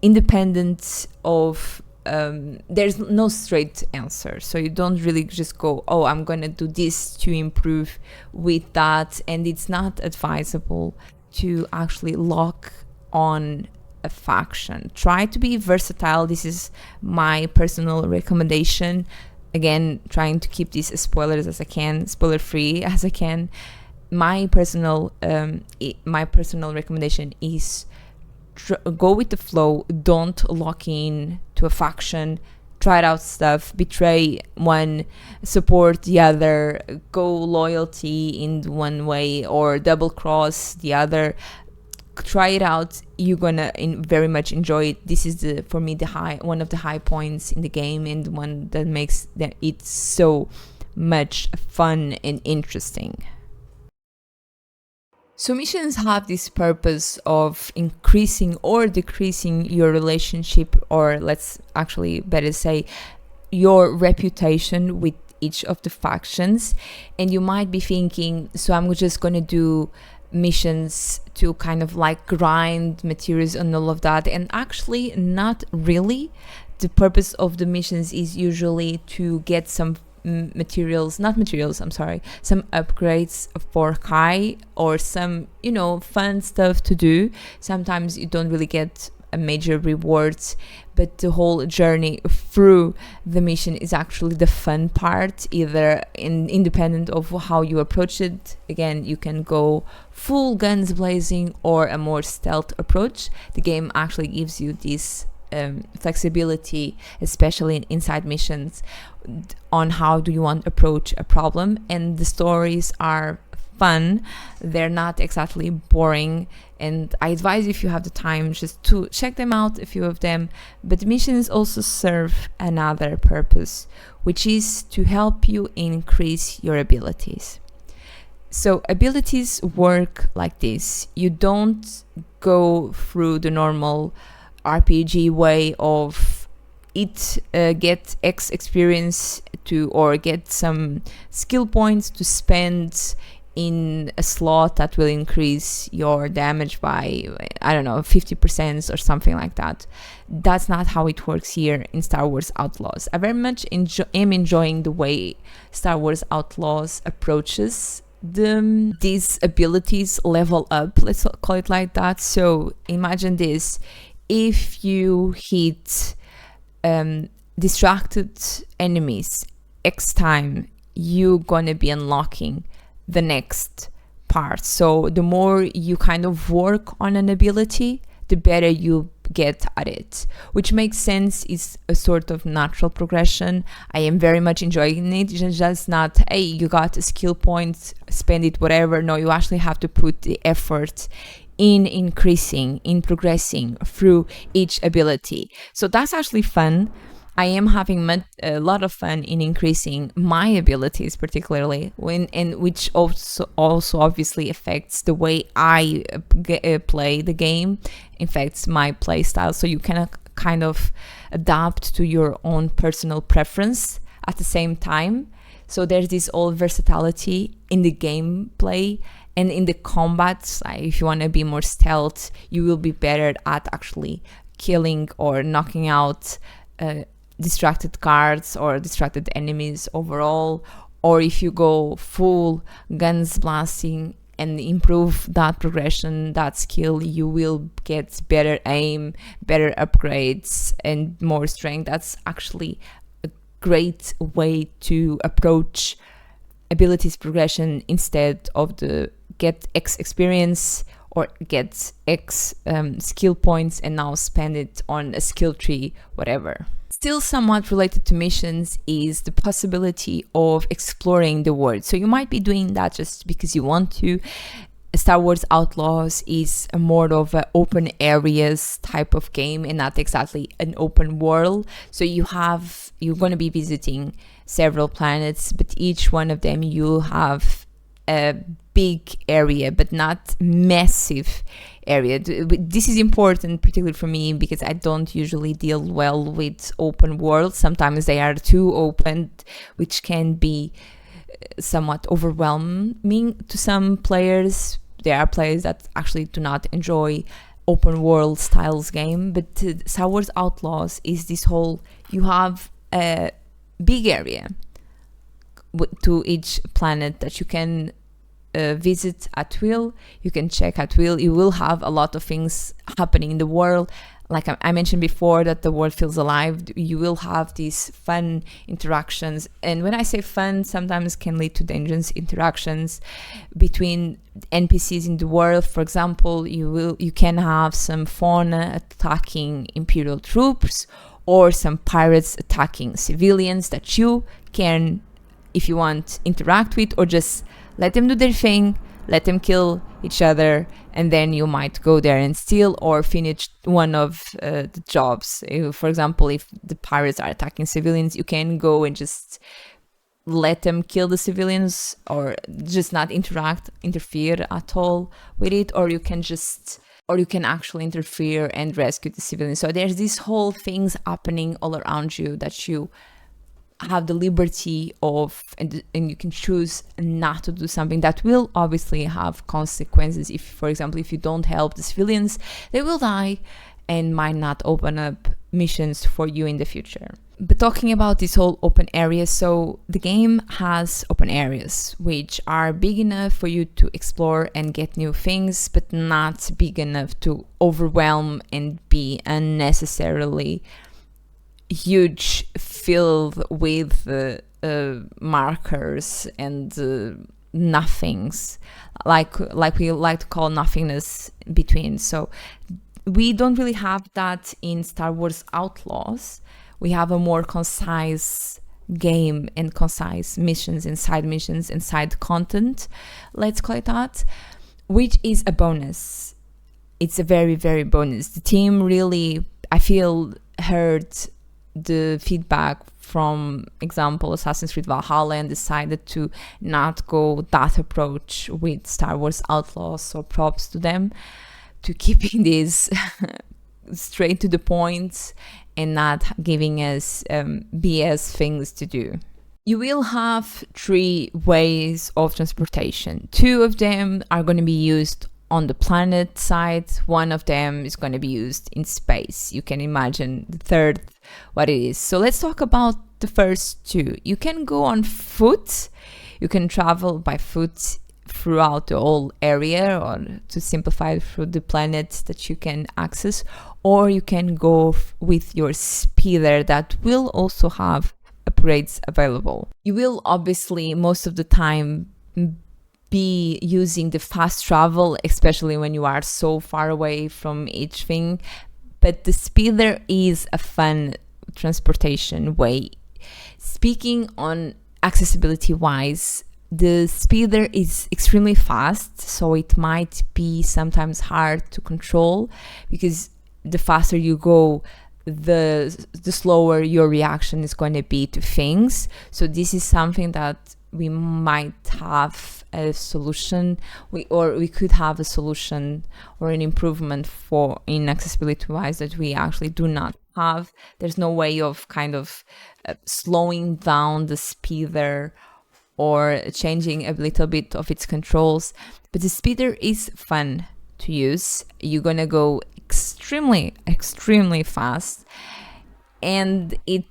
independent of there's no straight answer. So you don't really just go, oh, I'm gonna do this to improve with that. And it's not advisable to actually lock on a faction. Try to be versatile. This is my personal recommendation. Again, trying to keep these as spoiler free as I can. My personal recommendation is go with the flow. Don't lock in to a faction. Try out stuff. Betray one, support the other. Go loyalty in one way or double cross the other. Try it out. You're gonna very much enjoy it. This is for me one of the high points in the game, and one that makes it so much fun and interesting. So missions have this purpose of increasing or decreasing your relationship, or let's actually better say your reputation with each of the factions. And you might be thinking, so I'm just going to do missions to kind of like grind materials and all of that. And actually not really. The purpose of the missions is usually to get some some upgrades for Kai, or some, fun stuff to do. Sometimes you don't really get a major rewards, but the whole journey through the mission is actually the fun part, either independent of how you approach it. Again, you can go full guns blazing or a more stealth approach. The game actually gives you this flexibility, especially inside missions, on how do you want to approach a problem. And the stories are fun. They're not exactly boring, and I advise, if you have the time, just to check them out, a few of them. But the missions also serve another purpose, which is to help you increase your abilities. So abilities work like this. You don't go through the normal RPG way of get X experience or get some skill points to spend in a slot that will increase your damage by, 50% or something like that. That's not how it works here in Star Wars Outlaws. I very much am enjoying the way Star Wars Outlaws approaches these abilities level up, let's call it like that. So imagine this: if you hit distracted enemies X time, you're gonna be unlocking the next part. So the more you kind of work on an ability, the better you get at it, which makes sense. It's a sort of natural progression. I am very much enjoying it. It's just not, hey, you got a skill point, spend it, whatever. No, you actually have to put the effort in increasing, in progressing through each ability. So that's actually fun. I am having a lot of fun in increasing my abilities, particularly which also obviously affects the way I play the game, affects my play style. So you can kind of adapt to your own personal preference at the same time. So there's this all versatility in the gameplay and in the combats. Like if you want to be more stealth, you will be better at actually killing or knocking out distracted guards or distracted enemies overall. Or if you go full guns blasting and improve that progression, that skill, you will get better aim, better upgrades, and more strength. That's actually a great way to approach abilities progression instead of the get X experience or get X skill points and now spend it on a skill tree, whatever. Still somewhat related to missions is the possibility of exploring the world. So you might be doing that just because you want to. Star Wars Outlaws is a more of an open areas type of game and not exactly an open world. So you're going to be visiting several planets, but each one of them you have a big area, but not massive area. This is important, particularly for me, because I don't usually deal well with open worlds. Sometimes they are too open, which can be somewhat overwhelming to some players. There are players that actually do not enjoy open world styles game, but Star Wars Outlaws is this whole, you have a big area to each planet that you can visit at will, you can check at will. You will have a lot of things happening in the world. Like I mentioned before, that the world feels alive. You will have these fun interactions, and when I say fun, sometimes can lead to dangerous interactions between NPCs in the world. For example, you can have some fauna attacking Imperial troops or some pirates attacking civilians that you can, if you want, interact with, or just let them do their thing, let them kill each other, and then you might go there and steal or finish one of the jobs. For example, if the pirates are attacking civilians, you can go and just let them kill the civilians or just not interfere at all with it, or you can actually interfere and rescue the civilians. So there's these whole things happening all around you that you have the liberty of, and you can choose not to do something that will obviously have consequences. If, for example, if you don't help the civilians, they will die and might not open up missions for you in the future. But talking about this whole open area, so the game has open areas which are big enough for you to explore and get new things, but not big enough to overwhelm and be unnecessarily huge, filled with markers and nothings, like we like to call nothingness between. So we don't really have that in Star Wars Outlaws. We have a more concise game and concise missions and side missions and side content, let's call it that, which is a bonus. It's a very, very bonus. The team really, I feel, heard the feedback from, example, Assassin's Creed Valhalla and decided to not go that approach with Star Wars Outlaws. So props to them to keeping this straight to the point and not giving us BS things to do. You will have 3 ways of transportation. 2 of them are going to be used on the planet side. 1 of them is going to be used in space. You can imagine the third what it is. So let's talk about the first 2. You can go on foot. You can travel by foot throughout the whole area, or to simplify it, through the planet that you can access, or you can go with your speeder that will also have upgrades available. You will obviously most of the time be using the fast travel, especially when you are so far away from each thing, but the speeder is a fun transportation way. Speaking on accessibility wise, the speeder is extremely fast, so it might be sometimes hard to control, because the faster you go, the slower your reaction is going to be to things. So this is something that we might have a solution, we could have a solution or an improvement for in accessibility wise that we actually do not have. There's no way of kind of slowing down the speeder or changing a little bit of its controls, but the speeder is fun to use. You're gonna go extremely fast, and it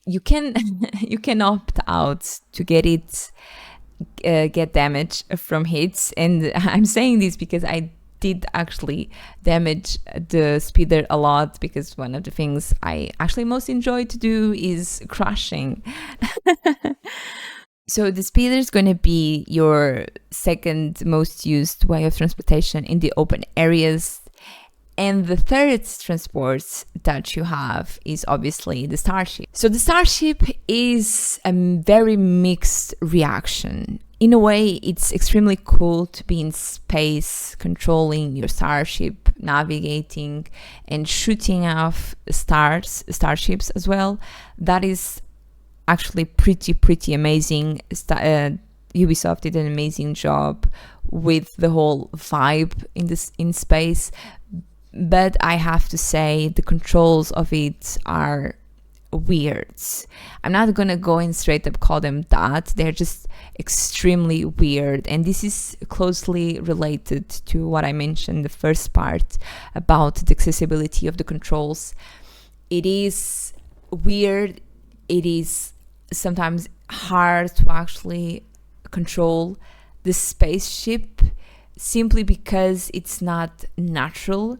you can you can opt out to get damage from hits. And I'm saying this because I did actually damage the speeder a lot, because one of the things I actually most enjoy to do is crashing. So the speeder is going to be your second most used way of transportation in the open areas. And the third transport that you have is obviously the Starship. So the Starship is a very mixed reaction. In a way, it's extremely cool to be in space, controlling your Starship, navigating and shooting off starships as well. That is actually pretty amazing. Ubisoft did an amazing job with the whole vibe in space. But I have to say the controls of it are weird. I'm not gonna go and straight up call them that. They're just extremely weird, and this is closely related to what I mentioned the first part about the accessibility of the controls. It is weird. It is sometimes hard to actually control the spaceship simply because it's not natural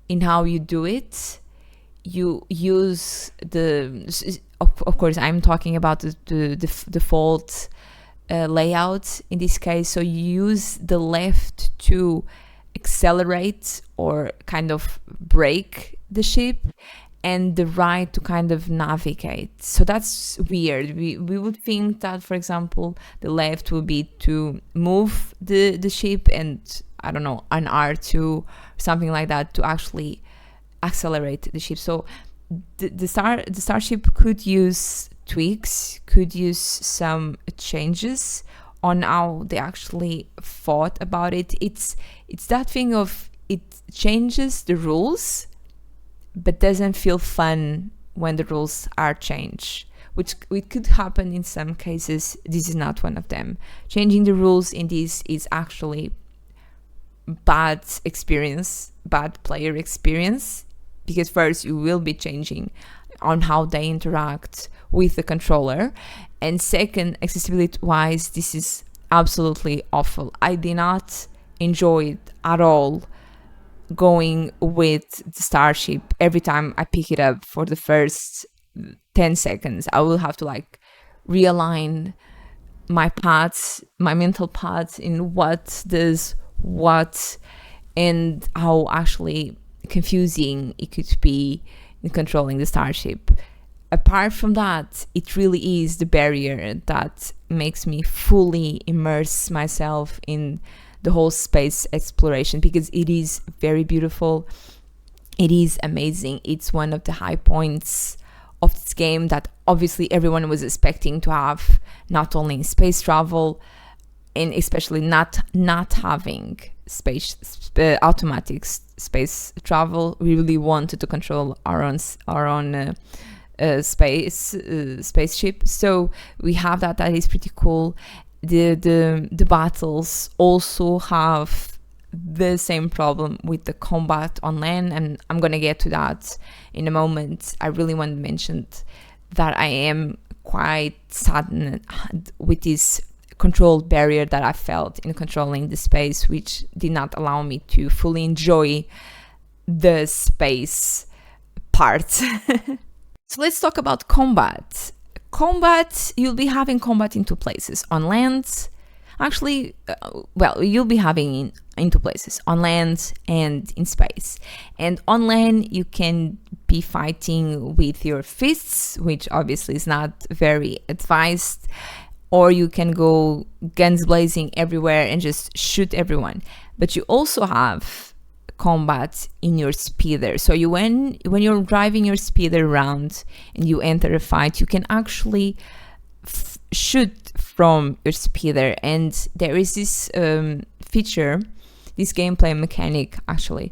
in how you do it. You use of course I'm talking about the default layout in this case. So you use the left to accelerate or kind of brake the ship, and the right to kind of navigate. So that's weird. We would think that, for example, the left would be to move the ship, and I don't know, an R2, something like that, to actually accelerate the ship. So the Starship could use tweaks, could use some changes on how they actually thought about it. It's that thing of it changes the rules, but doesn't feel fun when the rules are changed, which could happen in some cases. This is not one of them. Changing the rules in this is actually bad player experience, because first you will be changing on how they interact with the controller, and second, accessibility wise, this is absolutely awful. I did not enjoy it at all going with the Starship. Every time I pick it up for the first 10 seconds, I will have to like realign my paths, my mental paths in what does what, and how actually confusing it could be in controlling the Starship. Apart from that, it really is the barrier that makes me fully immerse myself in the whole space exploration, because it is very beautiful. It is amazing. It's one of the high points of this game that obviously everyone was expecting to have, not only in space travel, and especially not having automatic space travel. We really wanted to control our own spaceship. So we have that. That is pretty cool. The battles also have the same problem with the combat on land, and I'm gonna get to that in a moment. I really want to mention that I am quite saddened with this control barrier that I felt in controlling the space, which did not allow me to fully enjoy the space part. So let's talk about combat. You'll be having combat in two places. On land, actually, you'll be having in two places, on land and in space. And on land, you can be fighting with your fists, which obviously is not very advised, or you can go guns blazing everywhere and just shoot everyone. But you also have combat in your speeder. So when you're driving your speeder around and you enter a fight, you can actually shoot from your speeder, and there is this feature, this gameplay mechanic actually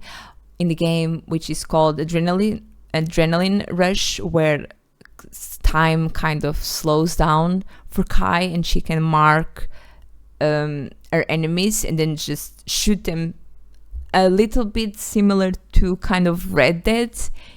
in the game, which is called adrenaline rush, where time kind of slows down for Kai and she can mark her enemies and then just shoot them, a little bit similar to kind of Red Dead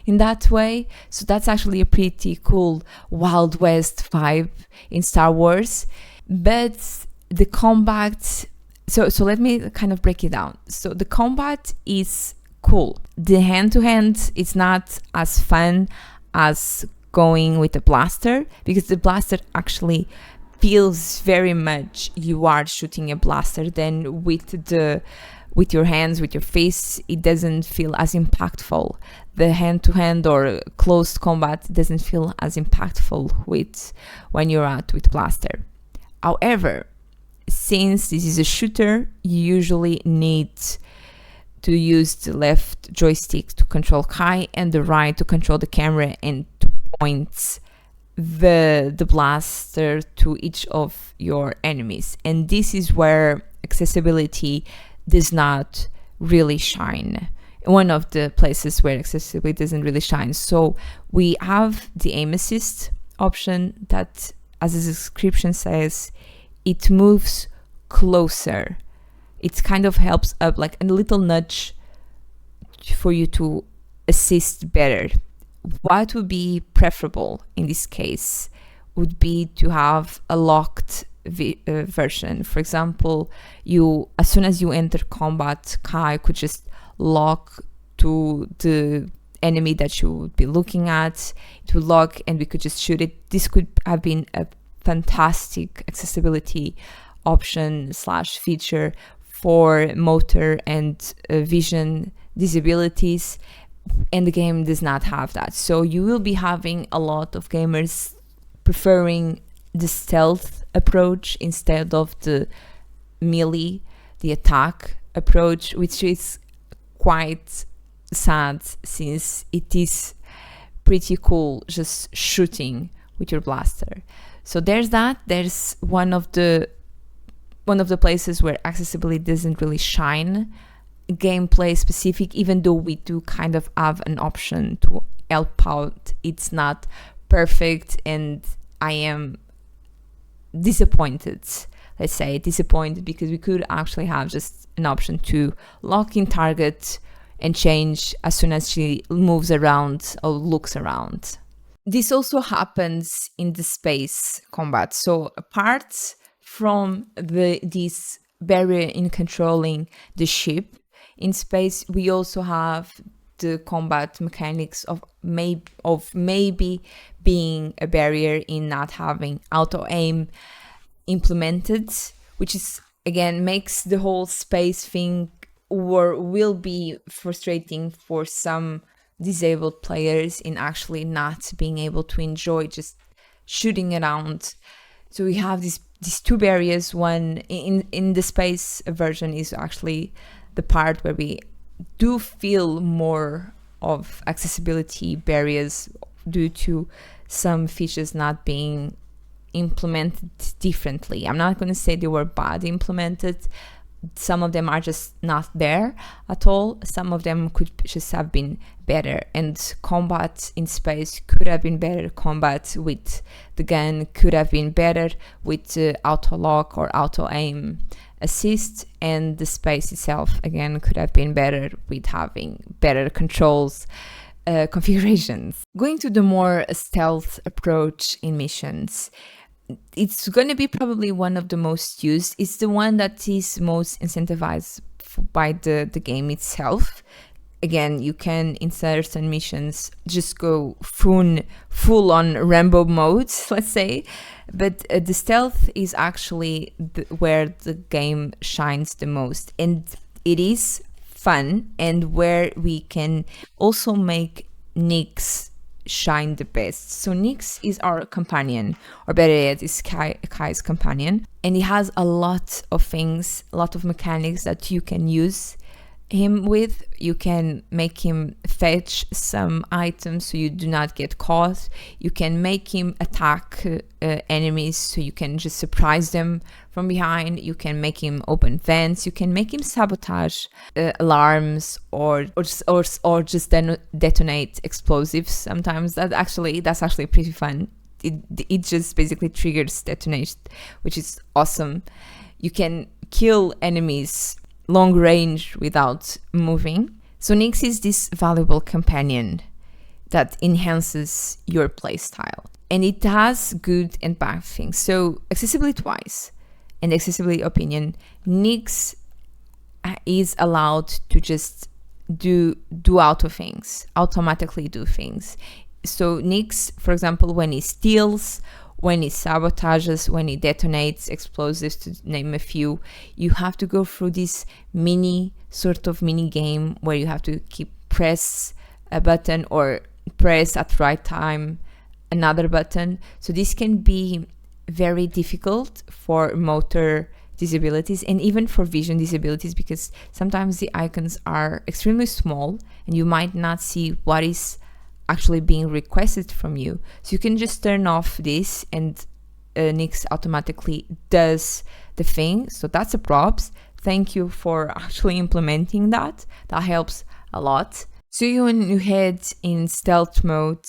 in that way. So that's actually a pretty cool Wild West vibe in Star Wars. But the combat, so let me kind of break it down. So the combat is cool. The hand-to-hand is not as fun as going with the blaster, because the blaster actually feels very much you are shooting a blaster. Then with your hands, with your face, it doesn't feel as impactful. The hand-to-hand or close combat doesn't feel as impactful with when you're out with blaster. However, since this is a shooter, you usually need to use the left joystick to control Kai and the right to control the camera and to point the blaster to each of your enemies. And this is where accessibility does not really shine. One of the places where accessibility doesn't really shine. So we have the aim assist option that, as the description says, it moves closer. It kind of helps up, like a little nudge for you to assist better. What would be preferable in this case would be to have a locked version. For example, as soon as you enter combat, Kai could just lock to the enemy that you would be looking at. It would lock and we could just shoot it. This could have been a fantastic accessibility option / feature for motor and vision disabilities, and the game does not have that. So you will be having a lot of gamers preferring the stealth approach instead of the melee, the attack approach, which is quite sad since it is pretty cool just shooting with your blaster. So there's that. There's one of the places where accessibility doesn't really shine, gameplay specific, even though we do kind of have an option to help out. It's not perfect, and I am disappointed, because we could actually have just an option to lock in target and change as soon as she moves around or looks around. This also happens in the space combat. So apart from this barrier in controlling the ship in space, we also have the combat mechanics of maybe being a barrier in not having auto aim implemented, which is again makes the whole space thing or will be frustrating for some disabled players in actually not being able to enjoy just shooting around. So we have these two barriers. One in the space version is actually the part where we do feel more of accessibility barriers due to some features not being implemented differently. I'm not going to say they were bad implemented. Some of them are just not there at all. Some of them could just have been better, and combat in space could have been better. Combat with the gun could have been better with auto lock or auto aim assist, and the space itself again could have been better with having better controls configurations. Going to the more stealth approach in missions, it's going to be probably one of the most used. It's the one that is most incentivized by the game itself. Again, you can in certain missions just go full on Rambo mode, let's say, but the stealth is actually where the game shines the most, and it is fun, and where we can also make Nyx shine the best. So Nyx is our companion, or better yet, is Kai's companion, and it has a lot of things, a lot of mechanics that you can use him with. You can make him fetch some items so you do not get caught. You can make him attack enemies so you can just surprise them from behind. You can make him open vents. You can make him sabotage alarms or just detonate explosives. Sometimes that's actually pretty fun. It just basically triggers detonation, which is awesome. You can kill enemies long range without moving. So Nyx is this valuable companion that enhances your playstyle. And it has good and bad things. So accessibility wise and accessibility opinion, Nyx is allowed to just do auto things, automatically do things. So Nyx, for example, when he steals, when he sabotages, when he detonates explosives, to name a few, you have to go through this mini game where you have to press a button or press at the right time another button. So this can be very difficult for motor disabilities and even for vision disabilities, because sometimes the icons are extremely small and you might not see what is actually being requested from you. So you can just turn off this and Nyx automatically does the thing. So that's a props. Thank you for actually implementing that. That helps a lot. So when you head in stealth mode,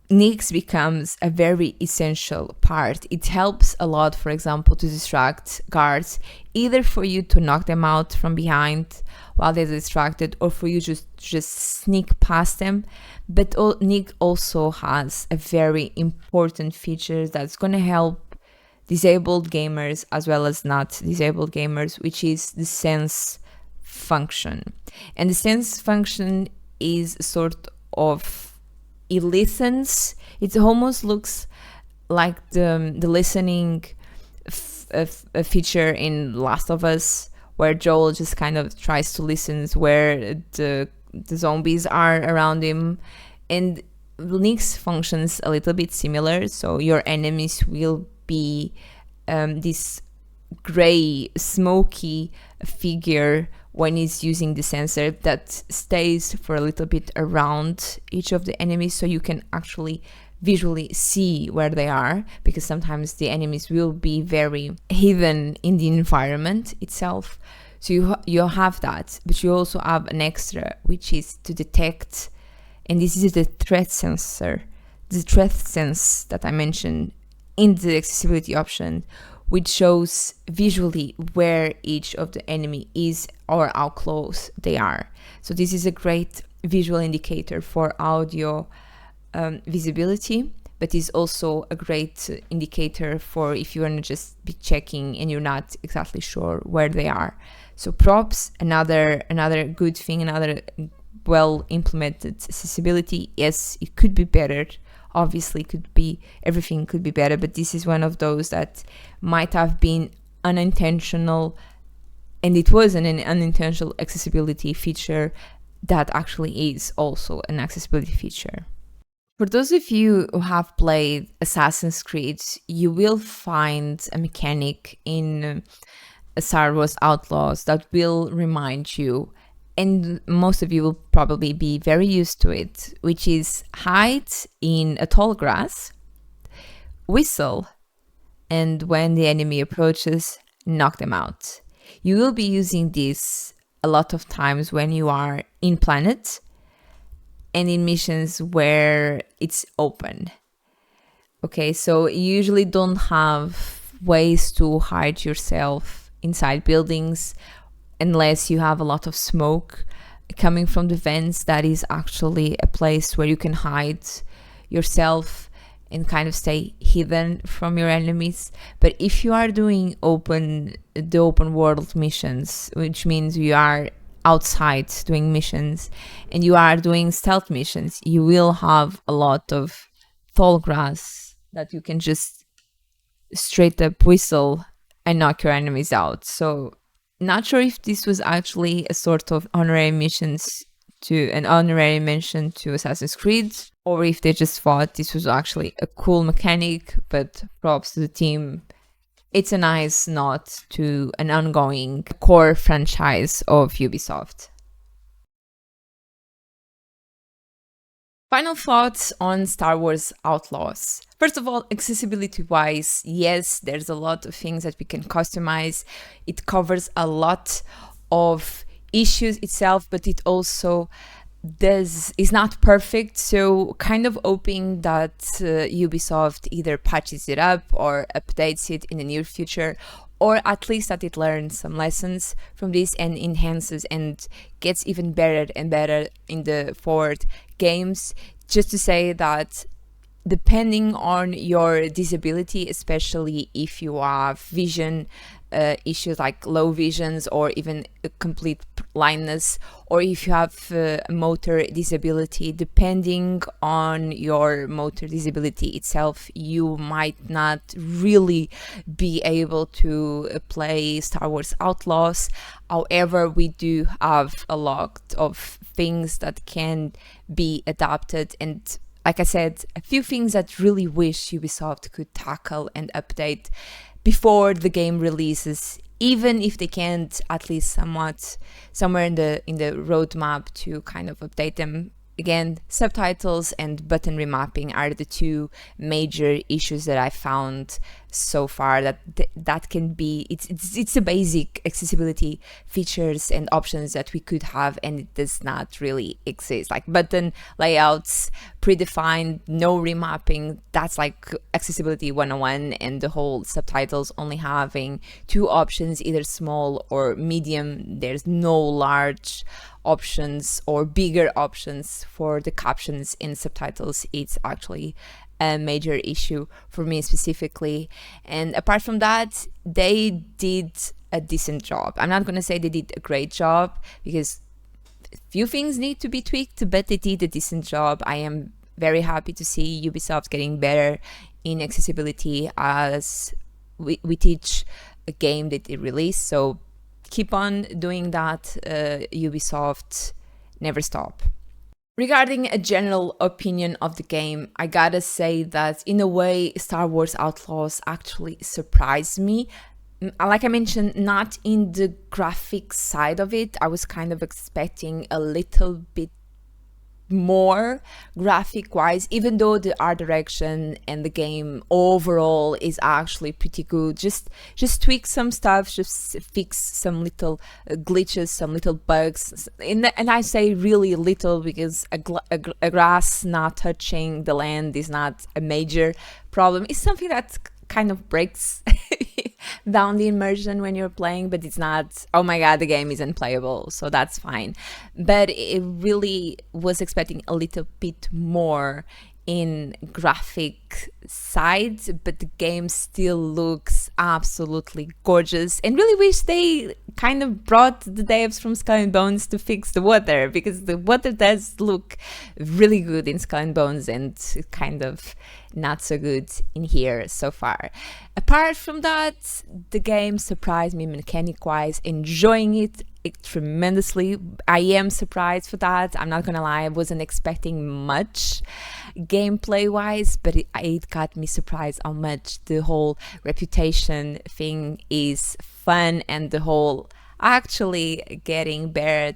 Nyx becomes a very essential part. It helps a lot, for example, to distract guards, either for you to knock them out from behind while they're distracted, or for you just sneak past them. But Nyx also has a very important feature that's going to help disabled gamers as well as not disabled gamers, which is the sense function. And the sense function is sort of, it listens. It almost looks like the listening feature in Last of Us, where Joel just kind of tries to listen where the zombies are around him. And Nyx functions a little bit similar. So your enemies will be this gray, smoky figure when he's using the sensor that stays for a little bit around each of the enemies, so you can actually visually see where they are, because sometimes the enemies will be very hidden in the environment itself. So you have that, but you also have an extra, which is to detect, and this is the threat sensor, the threat sense that I mentioned in the accessibility option, which shows visually where each of the enemy is or how close they are. So this is a great visual indicator for audio visibility, but is also a great indicator for if you want to just be checking and you're not exactly sure where they are. So props, another good thing, another well implemented accessibility. Yes, it could be better. Obviously, everything could be better, but this is one of those that might have been unintentional, and it was an unintentional accessibility feature that actually is also an accessibility feature. For those of you who have played Assassin's Creed, you will find a mechanic in Star Wars Outlaws that will remind you, and most of you will probably be very used to it, which is hide in a tall grass, whistle, and when the enemy approaches, knock them out. You will be using this a lot of times when you are in planet and in missions where it's open. Okay, so you usually don't have ways to hide yourself inside buildings unless you have a lot of smoke coming from the vents. That is actually a place where you can hide yourself and kind of stay hidden from your enemies. But if you are doing the open world missions, which means you are outside doing missions and you are doing stealth missions, you will have a lot of tall grass that you can just straight up whistle and knock your enemies out. So not sure if this was actually a sort of honorary mention to Assassin's Creed, or if they just thought this was actually a cool mechanic, but props to the team It's a nice nod to an ongoing core franchise of Ubisoft. Final thoughts on Star Wars Outlaws. First of all, accessibility wise, yes, there's a lot of things that we can customize. It covers a lot of issues itself, but it also is not perfect, so kind of hoping that Ubisoft either patches it up or updates it in the near future, or at least that it learns some lessons from this and enhances and gets even better and better in the forward games. Just to say that depending on your disability, especially if you have vision issues like low visions or even a complete blindness, or if you have motor disability, depending on your motor disability itself, you might not really be able to play Star Wars Outlaws. However, we do have a lot of things that can be adapted, and like I said, a few things that really wish Ubisoft could tackle and update before the game releases, even if they can't, at least somewhat somewhere in the roadmap to kind of update them. Again, subtitles and button remapping are the two major issues that I found so far. That can be it's the basic accessibility features and options that we could have, and it does not really exist. Like button layouts, predefined, no remapping. That's like accessibility 101, and the whole subtitles only having two options, either small or medium. There's no large options or bigger options for the captions in subtitles. It's actually a major issue for me specifically. And apart from that, they did a decent job. I'm not going to say they did a great job, because few things need to be tweaked, but they did a decent job. I am very happy to see Ubisoft getting better in accessibility as we teach a game that it released. So keep on doing that, Ubisoft, never stop. Regarding a general opinion of the game, I gotta say that in a way, Star Wars Outlaws actually surprised me. Like I mentioned, not in the graphic side of it. I was kind of expecting a little bit more graphic wise, even though the art direction and the game overall is actually pretty good. Just tweak some stuff, just fix some little glitches, some little bugs, and I say really little, because a grass not touching the land is not a major problem. It's something that kind of breaks down the immersion when you're playing, but it's not, oh my god, the game is unplayable, so that's fine. But it really was expecting a little bit more in graphic side, but the game still looks absolutely gorgeous, and really wish they kind of brought the devs from Skull and Bones to fix the water, because the water does look really good in Skull and Bones and kind of not so good in here so far. Apart from that, the game surprised me mechanic wise, enjoying it tremendously. I am surprised for that. I'm not gonna lie, I wasn't expecting much gameplay wise, but it got me surprised how much the whole reputation thing is fun, and the whole actually getting better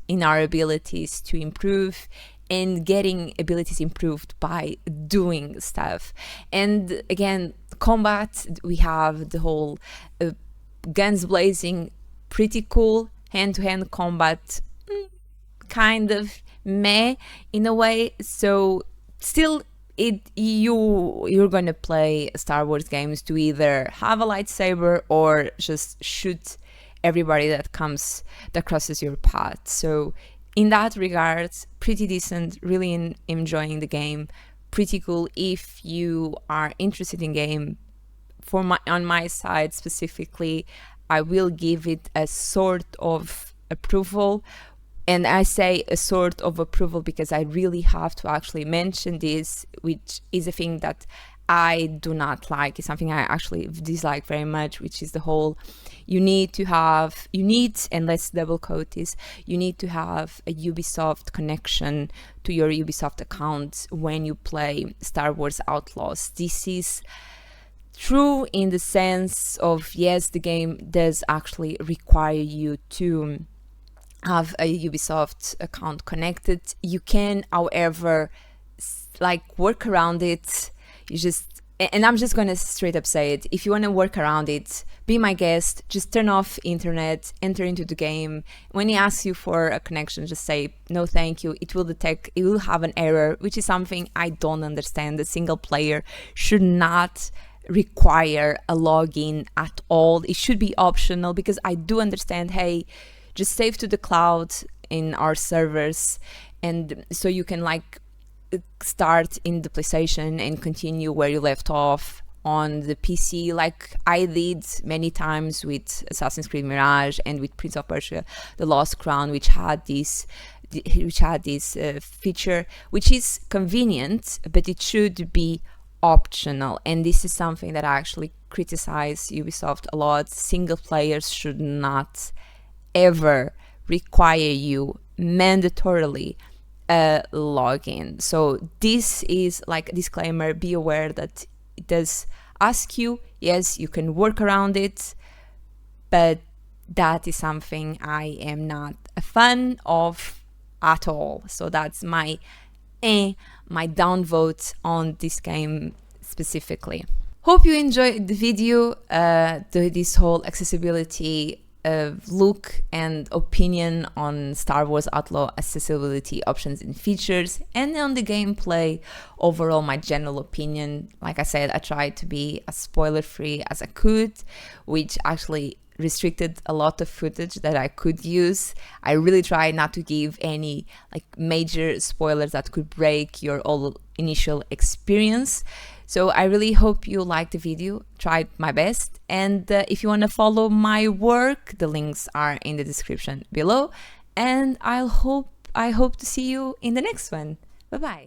in our abilities to improve, and getting abilities improved by doing stuff. And again, combat, we have the whole guns blazing, pretty cool. Hand-to-hand combat, kind of meh in a way. So still, you're gonna play Star Wars games to either have a lightsaber or just shoot everybody that crosses your path. So in that regard, pretty decent, really enjoying the game. Pretty cool. If you are interested in game, on my side specifically, I will give it a sort of approval. And I say a sort of approval because I really have to actually mention this, which is a thing that I do not like. It's something I actually dislike very much, which is the whole, and let's double quote this, you need to have a Ubisoft connection to your Ubisoft account when you play Star Wars Outlaws. This is true in the sense of, yes, the game does actually require you to have a Ubisoft account connected. You can, however, like work around it. You just, and I'm just gonna straight up say it, if you want to work around it, be my guest, just turn off internet, enter into the game. When he asks you for a connection, just say no thank you. It will detect, it will have an error, which is something I don't understand. The single player should not require a login at all. It should be optional, because I do understand, hey, just save to the cloud in our servers, and so you can like start in the PlayStation and continue where you left off on the PC, like I did many times with Assassin's Creed Mirage and with Prince of Persia: The Lost Crown, which had this feature, which is convenient, but it should be optional. And this is something that I actually criticize Ubisoft a lot. Single players should not ever require you mandatorily a login. So this is like a disclaimer. Be aware that it does ask you. Yes, you can work around it, but that is something I am not a fan of at all. So that's my downvote on this game specifically. Hope you enjoyed the video, this whole accessibility look and opinion on Star Wars Outlaw accessibility options and features, and on the gameplay overall. My general opinion, like I said, I tried to be as spoiler free as I could, which actually restricted a lot of footage that I could use. I really tried not to give any like major spoilers that could break your all initial experience. So I really hope you liked the video. Tried my best. And if you want to follow my work, the links are in the description below. And I hope to see you in the next one. Bye bye.